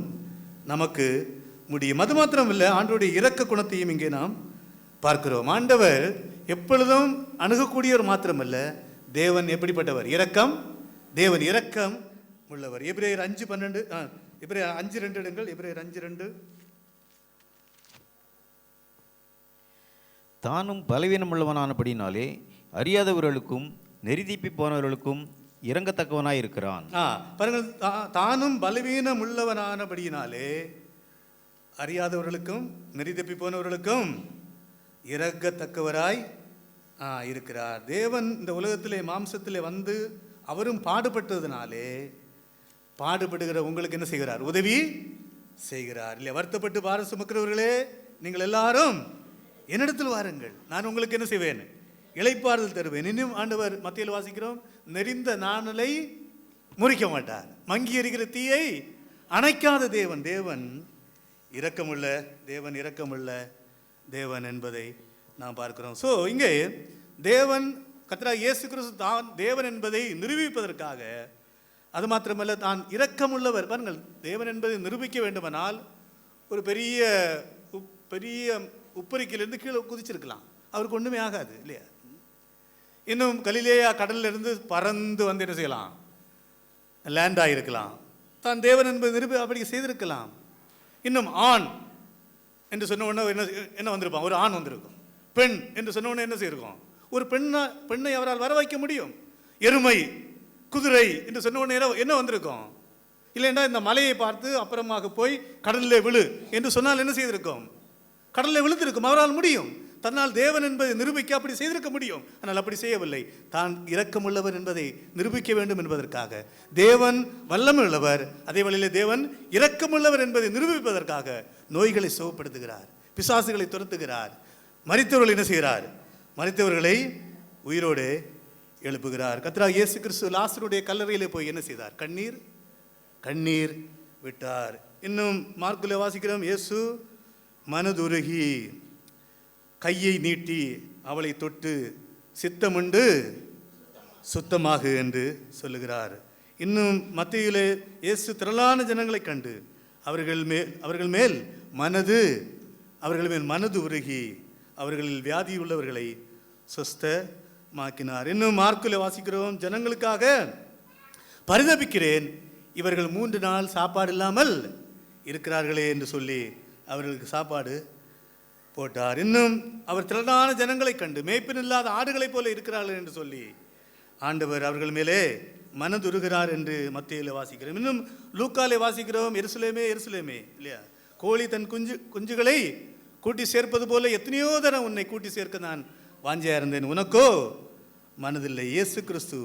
Speaker 1: நமக்கு முடியும். அது மாத்திரம் இல்லை, ஆண்டவருடைய இரக்க குணத்தையும் இங்கே நாம் பார்க்கிறோம். ஆண்டவர் எப்பொழுதும் அணுகக்கூடியவர் மாத்திரமல்ல, தேவன் எப்படிப்பட்டவர், தேவன் இரக்கம் உள்ளவர். எபிரேயர் 5:12, எபிரேயர் 5:2 எடுங்கள். எபிரேயர் 5:2.
Speaker 2: தானும் பலவீனம் உள்ளவனானபடினாலே அறியாதவர்களுக்கும் நெறிதப்பி போனவர்களுக்கும் இறங்கத்தக்கவனாய் இருக்கிறான்.
Speaker 1: பாருங்கள், தானும் பலவீனம் உள்ளவனானபடியினாலே அறியாதவர்களுக்கும் நெறிதப்பி போனவர்களுக்கும் இறங்கத்தக்கவராய் இருக்கிறார். தேவன் இந்த உலகத்திலே மாம்சத்திலே அவரும் பாடுபட்டதுனாலே பாடுபடுகிற உங்களுக்கு என்ன செய்கிறார், உதவி செய்கிறார் இல்லையா. வருத்தப்பட்டு பாரம் சுமக்கிறவர்களே, நீங்கள் எல்லாரும் என்னிடத்தில் வாருங்கள், நான் உங்களுக்கு என்ன செய்வேன், இளைப்பாறுதல் தருவேன். இன்னும் ஆண்டவர் மத்தியில் வாசிக்கிறோம், நெறிந்த நாணலை முறிக்க மாட்டார், மங்கி எறிகிற தீயை அணைக்காத தேவன் இரக்கமுள்ள தேவன் என்பதை நாம் பார்க்கிறோம். ஸோ இங்கே தேவன் கர்த்தராகிய இயேசு கிறிஸ்து தான் தேவன் என்பதை நிரூபிப்பதற்காக, அது மாத்திரமல்ல தான் இரக்கமுள்ளவர். பாருங்கள், தேவன் என்பதை நிரூபிக்க வேண்டுமானால் ஒரு பெரிய உப்பரிக்கிலிருந்து கீழே குதிச்சிருக்கலாம், அவருக்கு ஒன்றுமே ஆகாது இல்லையா. இன்னும் கலிலேயா கடலிலிருந்து பறந்து என்ன செய்யலாம், லேண்ட் ஆகிருக்கலாம், தான் தேவன் என்பது அப்படி செய்திருக்கலாம். இன்னும் ஆண் என்று சொன்ன உடனே என்ன வந்திருப்பான், ஒரு ஆண் வந்திருக்கும். பெண் என்று சொன்ன உடனே என்ன செய்யிருக்கும், ஒரு பெண்ணை அவரால் வர வைக்க முடியும். எருமை, குதிரை என்று சொன்ன உடனே என்ன வந்திருக்கும், இல்லைன்னா இந்த மலையை பார்த்து அப்புறமாக போய் கடலில் விழு என்று சொன்னால் என்ன செய்திருக்கும், கடலில் விழுந்திருக்கும். அவரால் முடியும். தன்னால் தேவன் என்பதை நிரூபிக்க அப்படி செய்திருக்க முடியும். ஆனால் அப்படி செய்யவில்லை. தான் இரக்கமுள்ளவர் என்பதை நிரூபிக்க வேண்டும் என்பதற்காக, தேவன் வல்லமையுள்ளவர், அதே வழியிலே தேவன் இரக்கமுள்ளவர் என்பதை நிரூபிப்பதற்காக நோய்களை சுகப்படுத்துகிறார், பிசாசுகளை துரத்துகிறார், மரித்தவர்களை என்ன செய்கிறார்? மரித்தவர்களை உயிரோடு எழுப்புகிறார். கர்த்தராகிய இயேசு கிறிஸ்து லாசருடைய கல்லறையிலே போய் என்ன செய்தார்? கண்ணீர் விட்டார். இன்னும் மார்க்கில் வாசிக்கிறோம், இயேசு மனதுருகி கையை நீட்டி அவளை தொட்டு சித்தமுண்டு சுத்தமாகு என்று சொல்லுகிறார். இன்னும் மத்தியிலே இயேசு திரளான ஜனங்களை கண்டு அவர்கள் மேல் மனது உருகி அவர்களில் வியாதி உள்ளவர்களை சுஸ்தமாக்கினார். இன்னும் மார்க்கில் வாசிக்கிறோம், ஜனங்களுக்காக பரிதபிக்கிறேன், இவர்கள் 3 நாள் சாப்பாடு இல்லாமல் இருக்கிறார்களே என்று சொல்லி அவர்களுக்கு சாப்பாடு போட்டார். இன்னும் அவர் திரளான ஜனங்களை கண்டு மேய்ப்பன் இல்லாத ஆடுகளைப் போல இருக்கிறார்கள் என்று சொல்லி ஆண்டவர் அவர்கள் மேலே மனதுருகிறார் என்று மத்தேயுவில் வாசிக்கிறோம். இன்னும் லூக்காலே வாசிக்கிறோம், எருசலேமே எருசலேமே இல்லையா, கோழி தன் குஞ்சுகளை கூட்டி சேர்ப்பது போல எத்தனையோ தரம் உன்னை கூட்டி சேர்க்க நான் வாஞ்சியா இருந்தேன், உனக்கோ மனதில்லை. இயேசு கிறிஸ்து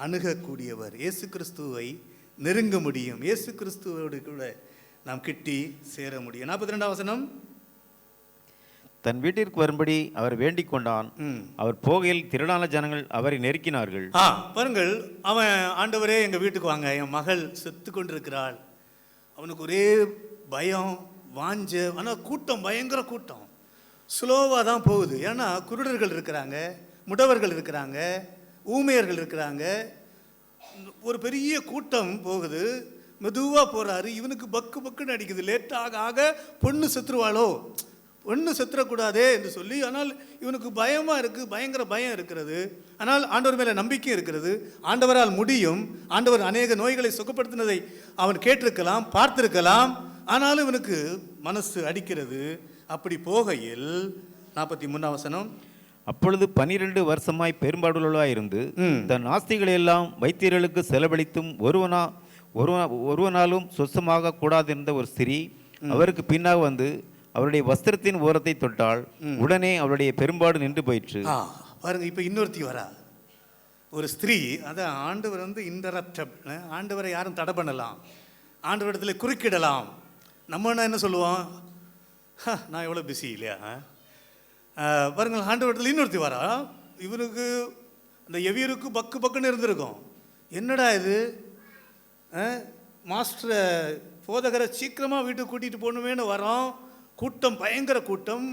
Speaker 1: அணுகக்கூடியவர், இயேசு கிறிஸ்துவை நெருங்க முடியும், இயேசு கிறிஸ்துவோடு கூட நாம் கிட்டி சேர முடியும். 42ஆம் வசனம்,
Speaker 2: தன் வீட்டிற்கு வரும்படி அவர் வேண்டிக் கொண்டான். அவர் போகையில் திரளான ஜனங்கள் அவரை நெருக்கினார்கள்.
Speaker 1: பாருங்கள், அவன் ஆண்டவரே எங்கள் வீட்டுக்கு வாங்க, என் மகள் செத்து கொண்டிருக்கிறாள். அவனுக்கு ஒரே பயம், வாஞ்ச. ஆனால் கூட்டம் பயங்கர கூட்டம், ஸ்லோவாக தான் போகுது. ஏன்னா குருடர்கள் இருக்கிறாங்க, முடவர்கள் இருக்கிறாங்க, ஊமையர்கள் இருக்கிறாங்க, ஒரு பெரிய கூட்டம் போகுது. மெதுவாக போகிறாரு. இவனுக்கு பக்குன்னு அடிக்குது. லேட்டாக ஆக பொண்ணு செத்துருவாளோ, பொண்ணு செத்துறக்கூடாதே என்று சொல்லி. ஆனால் இவனுக்கு பயமாக இருக்குது, பயங்கர பயம் இருக்கிறது. ஆனால் ஆண்டவர் மேலே நம்பிக்கை இருக்கிறது. ஆண்டவரால் முடியும். ஆண்டவர் அநேக நோய்களை சுகப்படுத்தினதை அவன் கேட்டிருக்கலாம், பார்த்திருக்கலாம். ஆனாலும் இவனுக்கு மனசு அடிக்கிறது. அப்படி போகையில் 43ஆம் வசனம்,
Speaker 2: அப்பொழுது 12 வருஷமாய் பெரும்பாடுள்ளவளாயிருந்து தன் ஆஸ்திகளை எல்லாம் வைத்தியர்களுக்கு செலவழித்தும் ஒருவனாலும் சொச்சமாக கூடாதிருந்த ஒரு ஸ்திரீ அவருக்கு பின்னாக வந்து அவருடைய வஸ்திரத்தின் ஓரத்தை தொட்டால் உடனே அவருடைய பெரும்பாடு நின்று போயிற்று.
Speaker 1: பாருங்க, இப்போ இன்னொருத்தி வரா, ஒரு ஸ்திரீ. அதான் ஆண்டவர் இன்டரப்டபிள். ஆண்டவரை யாரும் தடை பண்ணலாம், ஆண்டவரிடத்துல குறுக்கிடலாம். நம்ம என்ன சொல்லுவோம், நான் எவ்வளோ பிஸி இல்லையா. பாருங்கள், ஆண்டவரிடத்தில் இன்னொருத்தி வரா. இவனுக்கு அந்த எவியருக்கு பக்குன்னு இருந்திருக்கும். என்னடா இது, மாஸ்டரை போதகரை சீக்கிரமாக வீட்டுக்கு கூட்டிகிட்டு போகணுமேனு வரோம். கூட்டம் பயங்கர கூட்டம்,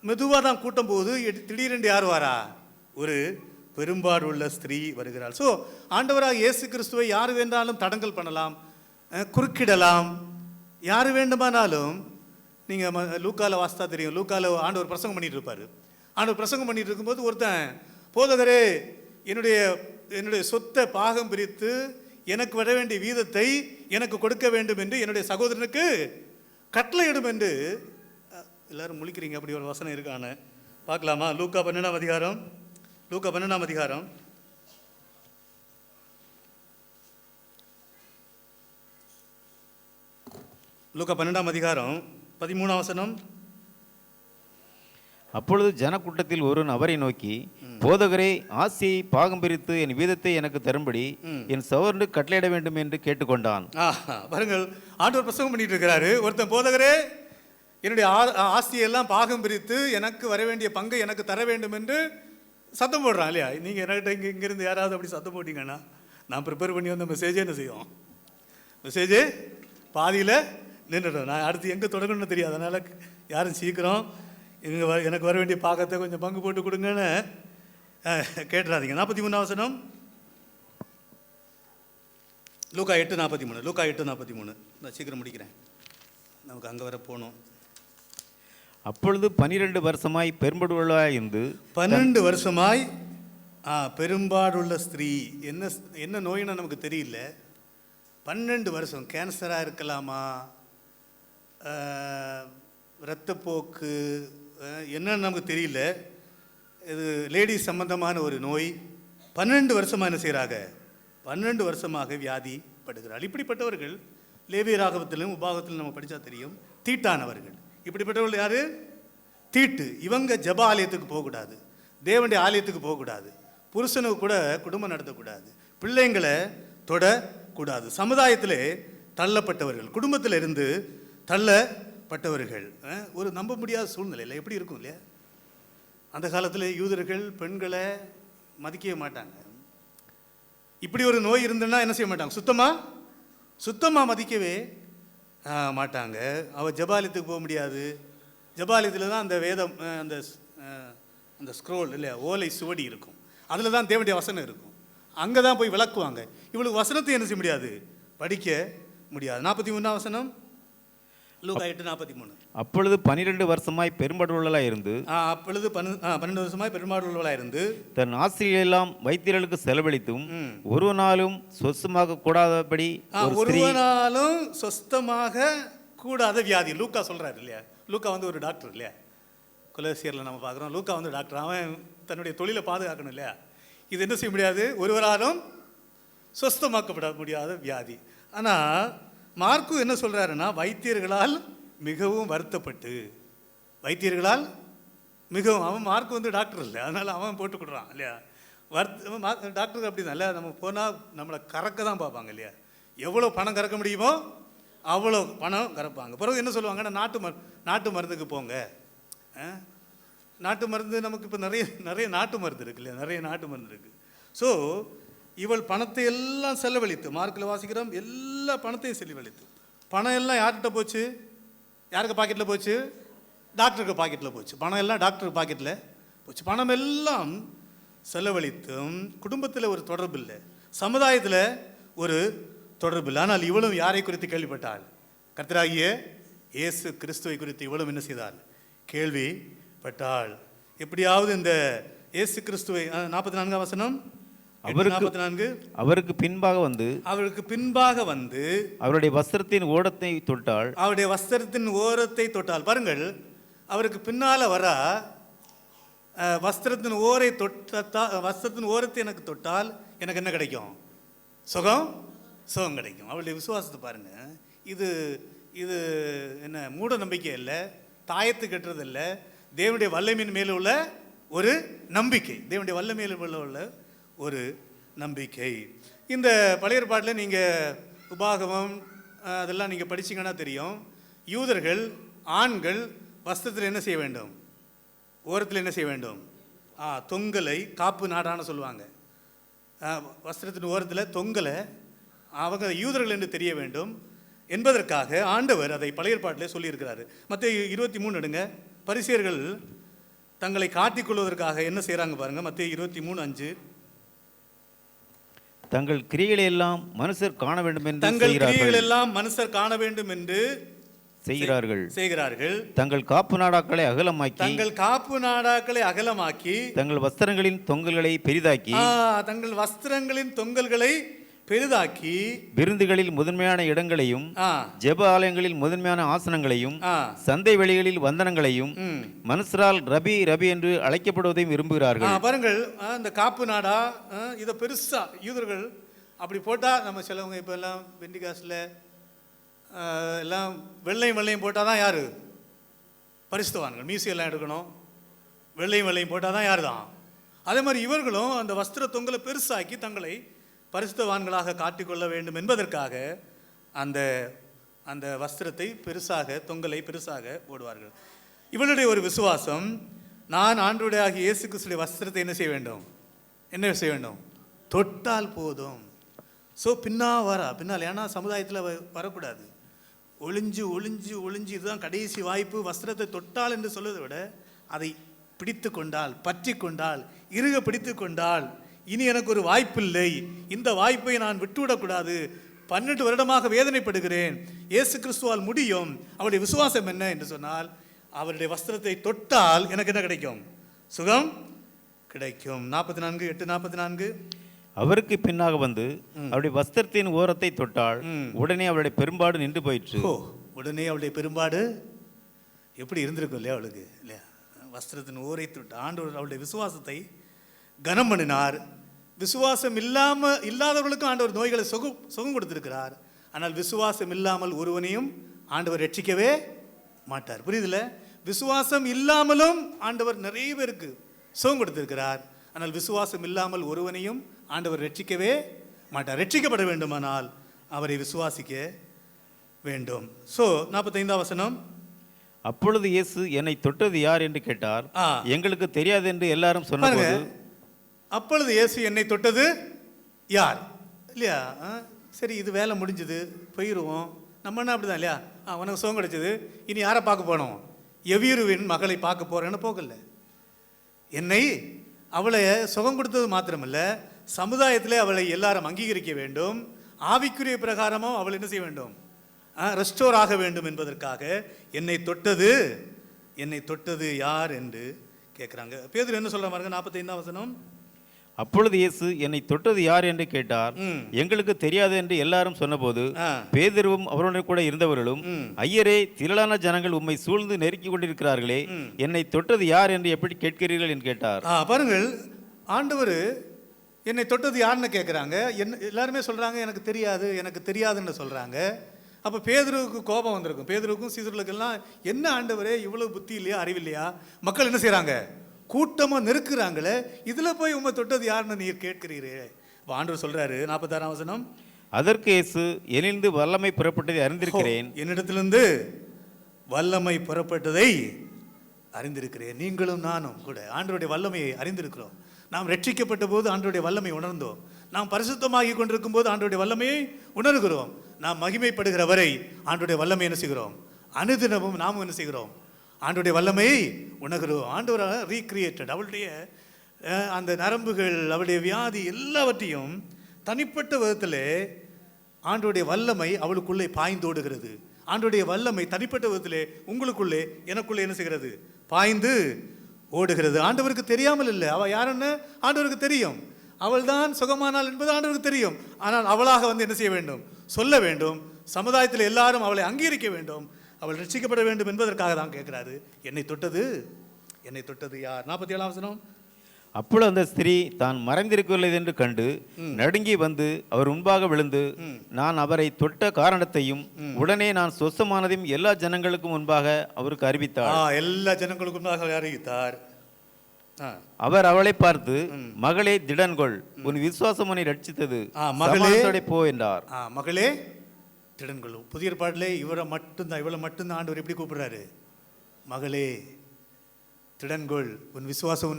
Speaker 1: மெதுவாக தான் கூட்டம் போகுது. திடீரென்று யார் வரா? ஒரு பெரும்பாடு உள்ள ஸ்திரீ வருகிறாள். ஸோ ஆண்டவராக இயேசு கிறிஸ்துவை யார் வேண்டாலும் தடங்கல் பண்ணலாம், குறுக்கிடலாம். யார் வேண்டுமானாலும். நீங்கள் லூக்கால வாஸ்தா தெரியும், லூக்கால ஆண்டவர் பிரசங்கம் பண்ணிட்டு இருப்பார். ஆண்டவர் பிரசங்கம் பண்ணிட்டு இருக்கும்போது ஒருத்தன், போதகரே என்னுடைய சொத்தை பாகம் பிரித்து எனக்கு வர வேண்டிய வீதத்தை எனக்கு கொடுக்க வேண்டும் என்று என்னுடைய சகோதரனுக்கு கட்டளையிடும் என்று. எல்லாரும் முழிக்கிறீங்க, அப்படி ஒரு வசனம் இருக்கான்னு பார்க்கலாமா? லூக்கா 12ஆம் அதிகாரம், லூக்கா 12ஆம் அதிகாரம், லூக்கா 12ஆம் அதிகாரம் 13ஆம் வசனம்.
Speaker 2: அப்பொழுது ஜனக்கூட்டத்தில் ஒருவன் அவரை நோக்கி, போதகரே, ஆசியை பாகம் பிரித்து என் வீதத்தை எனக்கு தரும்படி என் சகோதரனுக்கு கட்டளையிட வேண்டும் என்று கேட்டுக்கொண்டான்.
Speaker 1: பாருங்கள், ஆண்டவர் பிரசங்கம் பண்ணிட்டு இருக்கிறாரு. ஒருத்தன், போதகரே, என்னுடைய ஆஸ்தியெல்லாம் பாகம் பிரித்து எனக்கு வர வேண்டிய பங்கை எனக்கு தர வேண்டும் என்று சத்தம் போடுறான் இல்லையா. நீங்கள் என்கிட்ட இங்கேருந்து யாராவது அப்படி சத்தம் போட்டிங்கன்னா நான் ப்ரிப்பேர் பண்ணி வந்த மெசேஜே என்ன செய்யும், மெசேஜே பாதியில் நின்றுடும். நான் அடுத்து எங்கே தொடங்கணும்னு தெரியாது. அதனால் யாரும் சீக்கிரம் எனக்கு வர வேண்டிய பாகத்தை கொஞ்சம் பங்கு போட்டு கொடுங்கன்னு கேட்டுறாதீங்க. 43ஆம் வசனம், லூக்கா 8:43. லூக்கா 8:43. நான் சீக்கிரம் முடிக்கிறேன், நமக்கு அங்கே வர போகணும்.
Speaker 2: அப்பொழுது 12 வருஷமாய் பெரும்பாடுள்ளவளாய் இருந்து
Speaker 1: 12 வருஷமாய் பெரும்பாடுள்ள ஸ்திரீ. என்ன நோயின்னு நமக்கு தெரியல. 12 வருஷம். கேன்சராக இருக்கலாமா, இரத்தப்போக்கு, என்னன்னு நமக்கு தெரியல. இது லேடிஸ் சம்பந்தமான ஒரு நோய். 12 வருஷமாக என்ன செய்கிறாங்க, 12 வருஷமாக வியாதிப்படுகிறாள். இப்படிப்பட்டவர்கள் லேவியராகமத்திலும் உபாகத்திலும் நம்ம படித்தா தெரியும், தீட்டானவர்கள். இப்படிப்பட்டவர்கள் யாரு? தீட்டு. இவங்க ஜெப ஆலயத்துக்கு போகக்கூடாது, தேவனுடைய ஆலயத்துக்கு போகக்கூடாது, புருஷனுக்கு கூட குடும்பம் நடத்தக்கூடாது, பிள்ளைங்களை தொடக்கூடாது, சமுதாயத்திலே தள்ளப்பட்டவர்கள், குடும்பத்தில் இருந்து தள்ளப்பட்டவர்கள். ஒரு நம்ப முடியாத சூழ்நிலையில் எப்படி இருக்கும் இல்லையா? அந்த காலத்தில் யூதர்கள் பெண்களை மதிக்கவே மாட்டாங்க. இப்படி ஒரு நோய் இருந்ததுன்னா என்ன செய்ய மாட்டாங்க? சுத்தமாக மதிக்கவே மாட்டாங்க. அவள் ஜபாலயத்துக்கு போக முடியாது. ஜபாலயத்தில் தான் அந்த வேதம், அந்த ஸ்க்ரோல் இல்லையா, ஓலை சுவடி இருக்கும், அதில் தான் தேவனுடைய வசனம் இருக்கும். அங்கே தான் போய் விளக்குவாங்க. இவளுக்கு வசனத்தை என்ன செய்ய முடியாது? படிக்க முடியாது. 43ஆம் வசனம், லூக்கா 8:43.
Speaker 2: அப்பொழுது 12 வருஷமாய் பெரும்பாடுள்ளவளாய் இருந்து
Speaker 1: அப்பொழுது 12 வருஷமாய் பெரும்பாடுள்ளவளாய் இருந்து
Speaker 2: தன் ஆசிரியெல்லாம் வைத்தியர்களுக்கு செலவழித்தும் ஒருவனாலும் சொஸ்தமாக கூடாதபடி
Speaker 1: ஒருவனாலும் சொஸ்தமாக கூடாத வியாதி. லூக்கா சொல்றாரு இல்லையா? லூக்கா வந்து ஒரு டாக்டர் இல்லையா? கொலோசியரில் நம்ம பார்க்குறோம், லூக்கா வந்து டாக்டர். அவன் தன்னுடைய தொழிலை பாதுகாக்கணும் இல்லையா? இது என்ன செய்ய முடியாது? ஒருவராலும் சொஸ்தமாக்கப்பட முடியாத வியாதி. ஆனால் மார்க்கு என்ன சொல்கிறாருன்னா, வைத்தியர்களால் மிகவும் வருத்தப்பட்டு, வைத்தியர்களால் மிகவும், அவன் மார்க்கு வந்து டாக்டர் இல்லை, அதனால் அவன் போட்டு கொடுறான் இல்லையா? டாக்டருக்கு அப்படி தான் இல்லை, நம்ம போனால் நம்மளை கறக்க தான் பார்ப்பாங்க இல்லையா? எவ்வளோ பணம் கறக்க முடியுமோ அவ்வளோ பணம் கறப்பாங்க. பிறகு என்ன சொல்லுவாங்கன்னா, நாட்டு மருந்துக்கு போங்க. நாட்டு மருந்து நமக்கு இப்போ நிறைய நாட்டு மருந்து இருக்கு இல்லையா? நிறைய நாட்டு மருந்து இருக்குது. ஸோ இவள் பணத்தை எல்லாம் செலவழித்து, மார்க்கில் வாசிக்கிறோம், எல்லா பணத்தையும் செலவழித்து, பணம் எல்லாம் யார்கிட்ட போச்சு? யாருக்கு பாக்கெட்டில் போச்சு? டாக்டருக்கு பாக்கெட்டில் போச்சு. பணம் எல்லாம் டாக்டருக்கு பாக்கெட்டில் போச்சு. பணம் எல்லாம் செலவழித்தும் குடும்பத்தில் ஒரு தொடர்பு இல்லை, சமுதாயத்தில் ஒரு தொடர்பு இல்லை. ஆனால் இவளும் யாரை குறித்து கேள்விப்பட்டாள்? கர்த்தராகிய இயேசு கிறிஸ்துவை குறித்து இவளும் என்ன செய்தாள்? கேள்விப்பட்டாள். எப்படியாவது இந்த இயேசு கிறிஸ்துவை, 44ஆம் வசனம்,
Speaker 2: அவருக்கு பின்பாக வந்து அவருடைய வஸ்திரத்தின் ஓரத்தை தொட்டாள்.
Speaker 1: அவருடைய வஸ்திரத்தின் ஓரத்தை தொட்டாள். பாருங்கள், அவருக்கு பின்னால வர வஸ்திரத்தின் ஓரத்தை எனக்கு தொட்டால் எனக்கு என்ன கிடைக்கும்? சுகம் கிடைக்கும். அவளுடைய விசுவாசத்தை பாருங்க. இது என்ன மூட நம்பிக்கை இல்லை, தாயத்து கட்டுறது இல்லை, தேவனுடைய வல்லமையின் மேல உள்ள ஒரு நம்பிக்கை, தேவனுடைய வல்லமையின் மேல உள்ள ஒரு நம்பிக்கை. இந்த பழைய ஏற்பாட்டில் நீங்கள் உபாகமம் அதெல்லாம் நீங்கள் படிச்சிங்கன்னா தெரியும், யூதர்கள் ஆண்கள் வஸ்திரத்தில் என்ன செய்ய வேண்டும்? ஓரத்தில் என்ன செய்ய வேண்டும்? தொங்கலை, காப்பு நாடான சொல்லுவாங்க. வஸ்திரத்தின் ஓரத்தில் தொங்கலை அவங்க யூதர்கள் என்று தெரிய வேண்டும் என்பதற்காக ஆண்டவர் அதை பழைய ஏற்பாட்டில் சொல்லியிருக்கிறாரு. மத்தேயு 23 எடுங்க. பரிசேயர்கள் தங்களை காட்டிக்கொள்வதற்காக என்ன செய்கிறாங்க பாருங்க. மத்தேயு 23:5.
Speaker 2: தங்கள் கிரியைகளை எல்லாம் மனுஷர் காண வேண்டும் என்று
Speaker 1: செய்கிறார்கள்.
Speaker 2: தங்கள் காப்பு நாடாக்களை
Speaker 1: அகலமாக்கி
Speaker 2: தங்கள் வஸ்திரங்களின் தொங்கல்களை பெரிதாக்கி விருந்துகளில் முதன்மையான இடங்களையும் ஜெப ஆலயங்களில் முதன்மையான ஆசனங்களையும் சந்தை வெளிகளில் வந்தனங்களையும் மனுஷரால் ரபி ரபி என்று அழைக்கப்படுவதையும் விரும்புகிறார்கள்.
Speaker 1: பாருங்கள், இந்த காப்பு நாடா இதை பெருசா யூதர்கள் அப்படி போட்டா, நம்ம சிலவங்க இப்போ எல்லாம் பெண்டிகாஸ்ல எல்லாம் வெள்ளையும் போட்டால் தான் யாரு பரிசுத்தவான்கள், மீசியெல்லாம் எடுக்கணும், வெள்ளையும் போட்டால் தான் யாரு தான். அதே மாதிரி இவர்களும் அந்த வஸ்திர தொங்கலை பெருசாக்கி தங்களை பரிசுத்தவான்களாக காட்டிக்கொள்ள வேண்டும் என்பதற்காக அந்த வஸ்திரத்தை பெருசாக, தொங்கலை பெருசாக போடுவார்கள். இவளுடைய ஒரு விசுவாசம், நான் ஆண்டவருடைய ஆகிய இயேசு கிறிஸ்துவின் வஸ்திரத்தை என்ன செய்ய வேண்டும்? தொட்டால் போதும். ஸோ பின்னால், ஏன்னா சமுதாயத்தில் வரக்கூடாது, ஒளிஞ்சு இதுதான் கடைசி வாய்ப்பு. வஸ்திரத்தை தொட்டால் என்று சொல்வதை விட அதை பிடித்து கொண்டால், பற்றி கொண்டால், இறுக பிடித்து கொண்டால், இனி எனக்கு ஒரு வாய்ப்பில்லை, இந்த வாய்ப்பை நான் விட்டுவிடக்கூடாது, 12 வருடமாக வேதனைப்படுகிறேன், இயேசு கிறிஸ்துவால் முடியும். அவருடைய விசுவாசம் என்ன என்று சொன்னால், அவருடைய வஸ்திரத்தை தொட்டால் எனக்கு என்ன கிடைக்கும்? சுகம் கிடைக்கும். 44:8-44.
Speaker 2: அவருக்கு பின்னாக வந்து அவருடைய வஸ்திரத்தின் ஓரத்தை தொட்டாள். உடனே அவளுடைய பெரும்பாடு நின்று போயிற்று.
Speaker 1: உடனே அவளுடைய பெரும்பாடு எப்படி இருந்திருக்கும் இல்லையா அவளுக்கு இல்லையா? வஸ்திரத்தின் ஓரை தொட்டு ஆண்டவர் அவளுடைய விசுவாசத்தை கனம் பண்ணினார். விசுவாசம் இல்லாதவர்களுக்கும் ஆண்டவர் நோய்களை சுகம் கொடுத்திருக்கிறார். ஆனால் விசுவாசம் இல்லாமல் ஒருவனையும் ஆண்டவர் ரட்சிக்கவே மாட்டார். புரியுதுல? விசுவாசம் இல்லாமலும் ஆண்டவர் நிறைய பேருக்கு சுகம் கொடுத்திருக்கிறார். ஆனால் விசுவாசம் இல்லாமல் ஒருவனையும் ஆண்டவர் ரட்சிக்கவே மாட்டார். ரட்சிக்கப்பட வேண்டுமானால் அவரை விசுவாசிக்க வேண்டும். ஸோ 45ஆம் வசனம்.
Speaker 2: அப்பொழுது இயேசு என்னை தொட்டது யார் என்று கேட்டார். எங்களுக்கு தெரியாது என்று எல்லாரும் சொன்னாங்க.
Speaker 1: அப்பொழுது இயேசு என்னை தொட்டது யார் இல்லையா? சரி, இது வேலை முடிஞ்சது, போயிடுவோம். நம்ம என்ன அப்படிதான் இல்லையா? உனக்கு சுகம் கிடைச்சது, இனி யாரை பார்க்க போனோம்? எவீருவின் மகளை பார்க்க போறேன்னு போகல. என்னை அவளை சுகம் கொடுத்தது மாத்திரமல்ல, சமுதாயத்திலே அவளை எல்லாரும் அங்கீகரிக்க வேண்டும். ஆவிக்குரிய பிரகாரமும் அவள் என்ன செய்ய வேண்டும்? ரெஸ்டோர் ஆக வேண்டும் என்பதற்காக என்னை தொட்டது யார் என்று கேட்குறாங்க. பேதுரு என்ன சொல்ற பாருங்க, 45ஆம் வசனம்.
Speaker 2: அப்பொழுது இயேசு என்னை தொட்டது யார் என்று கேட்டார். எங்களுக்கு தெரியாது என்று எல்லாரும் சொன்னபோது பேதுருவும் அவருடைய கூட இருந்தவர்களும், ஐயரே, திரளான ஜனங்கள் உம்மை சூழ்ந்து நெருக்கி கொண்டிருக்கிறார்களே, என்னை தொட்டது யார் என்று எப்படி கேட்கிறீர்கள் என்று கேட்டார்.
Speaker 1: பாருங்கள், ஆண்டவர் என்னை தொட்டது யாருன்னு கேட்குறாங்க. எல்லாருமே சொல்றாங்க எனக்கு தெரியாதுன்னு சொல்றாங்க. அப்போ பேதுருவுக்கு கோபம் வந்திருக்கும். பேதுருவுக்கும் சீசர்களுக்கெல்லாம், என்ன ஆண்டவரே, இவ்வளவு புத்தி இல்லையா, அறிவில்லையா? மக்கள் என்ன செய்யறாங்க? கூட்டமாக நெருக்குறாங்களே, இதில் போய் உண்மை தொட்டது யாருன்னு நீர் கேட்கிறீரே. ஆண்டவர் சொல்றாரு 46ஆம் வசனம்.
Speaker 2: அதற்கு இயேசு, என்னிலிருந்து வல்லமை புறப்பட்டதை அறிந்திருக்கிறேன்.
Speaker 1: என்னிடத்திலிருந்து வல்லமை புறப்பட்டதை அறிந்திருக்கிறேன். நீங்களும் நானும் கூட ஆண்டவருடைய வல்லமையை அறிந்திருக்கிறோம். நாம் ரட்சிக்கப்பட்ட போது ஆண்டவருடைய வல்லமை உணர்ந்தோம். நாம் பரிசுத்தமாகி கொண்டிருக்கும் போது ஆண்டவருடைய வல்லமையை உணர்கிறோம். நாம் மகிமைப்படுகிற வரை ஆண்டவருடைய வல்லமை என்ன செய்கிறோம்? அனுதினமும் நாமும் என்ன செய்கிறோம்? ஆண்டவருடைய வல்லமையை உணர்கிறோம். ஆண்டவராக ரீக்ரியேட்டட். அவளுடைய அந்த நரம்புகள், அவளுடைய வியாதி எல்லாவற்றையும் தனிப்பட்ட விதத்தில் ஆண்டவருடைய வல்லமை அவளுக்குள்ளே பாய்ந்தோடுகிறது. ஆண்டவருடைய வல்லமை தனிப்பட்ட விதத்திலே உங்களுக்குள்ளே எனக்குள்ளே என்ன செய்கிறது? பாய்ந்து ஓடுகிறது. ஆண்டவருக்கு தெரியாமல் இல்லை. அவள் யாருன்னு ஆண்டவருக்கு தெரியும். அவள் தான் சுகமானாள் என்பது ஆண்டவருக்கு தெரியும். ஆனால் அவளாக வந்து என்ன செய்ய வேண்டும்? சொல்ல வேண்டும். சமுதாயத்தில் எல்லாரும் அவளை அங்கீகரிக்க வேண்டும். அவள் ரட்சிக்கப்பட வேண்டும் என்பதற்காக தான் கேட்கிறாரு. என்னை தொட்டது யார்? 47ஆம் வசனம்.
Speaker 2: அப்பொழுது அந்த ஸ்திரீ தான் மறைந்திருக்கவில்லை என்று கண்டு நடுங்கி வந்து அவர் முன்பாக விழுந்து, நான் அவரை தொட்ட காரணத்தையும் உடனே நான் சொஸ்தமானதையும் எல்லா ஜனங்களுக்கும் முன்பாக அவருக்கு அறிவித்தார்.
Speaker 1: எல்லா ஜனங்களுக்கும் முன்பாக அறிவித்தார்.
Speaker 2: அவர் அவளை பார்த்து, மகளே, திடன்கொள், உன் விசுவாசம் உன்னை ரட்சித்தது, மகளே போ என்றார்.
Speaker 1: மகளே திடன்கொள். புதிய ஏற்பாட்டிலே இவளை மட்டும்தான் ஆண்டவர் எப்படி கூப்பிடுறாரு? மகளே திடன்கொள், உன் விசுவாசம்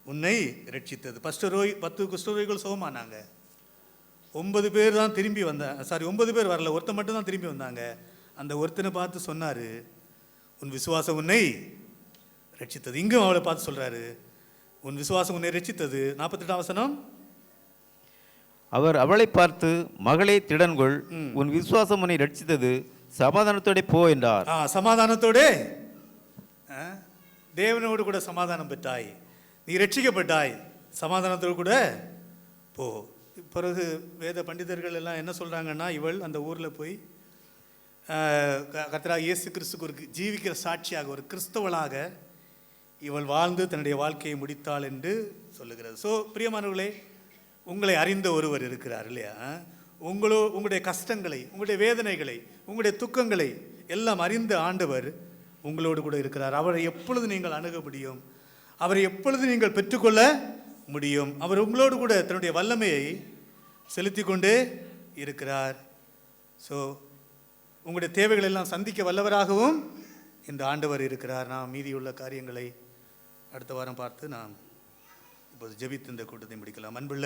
Speaker 1: உன்னை ரட்சித்தது. 10 குஷ்டரோகிகள் சுகமானாங்க. 9 பேர் தான் திரும்பி வந்தாங்க. 9 பேர் வரல, ஒருத்தன் மட்டும் தான் திரும்பி வந்தாங்க. அந்த ஒருத்தனை பார்த்து சொன்னாரு, உன் விசுவாசம் உன்னை ரட்சித்தது. இங்கும் அவளை பார்த்து சொல்றாரு, உன் விசுவாசம் உன்னை ரட்சித்தது. 48ஆம் வசனம்.
Speaker 2: அவர் அவளை பார்த்து, மகளே, திடன்கொள், உன் விசுவாசம் உன்னை ரட்சித்தது, சமாதானத்தோட போ என்றார்.
Speaker 1: சமாதானத்தோட, தேவனோடு கூட சமாதானம் பெற்றாய், நீ ரட்சிக்கப்பட்டாய், சமாதானத்தோடு கூட போ. பிறகு வேத பண்டிதர்கள் எல்லாம் என்ன சொல்றாங்கன்னா, இவள் அந்த ஊரில் போய் கர்த்தராகிய இயேசு கிறிஸ்துக்கு ஒரு ஜீவிக்கிற சாட்சியாக, ஒரு கிறிஸ்தவளாக இவள் வாழ்ந்து தன்னுடைய வாழ்க்கையை முடித்தாள் என்று சொல்லுகிறது. ஸோ பிரியமானவர்களே, உங்களை அறிந்த ஒருவர் இருக்கிறார் இல்லையா? உங்களுடைய கஷ்டங்களை, உங்களுடைய வேதனைகளை, உங்களுடைய துக்கங்களை எல்லாம் அறிந்த ஆண்டவர் உங்களோடு கூட இருக்கிறார். அவரை எப்பொழுது நீங்கள் அணுக முடியும்? அவரை எப்பொழுது நீங்கள் பெற்றுக்கொள்ள முடியும்? அவர் உங்களோடு கூட தன்னுடைய வல்லமையை செலுத்தி கொண்டே இருக்கிறார். ஸோ உங்களுடைய தேவைகள் எல்லாம் சந்திக்க வல்லவராகவும் இந்த ஆண்டவர் இருக்கிறார். நாம் மீதியுள்ள காரியங்களை அடுத்த வாரம் பார்த்து நாம் இப்போது ஜெபித்து இந்த கூட்டத்தை முடிக்கலாம். அன்புள்ள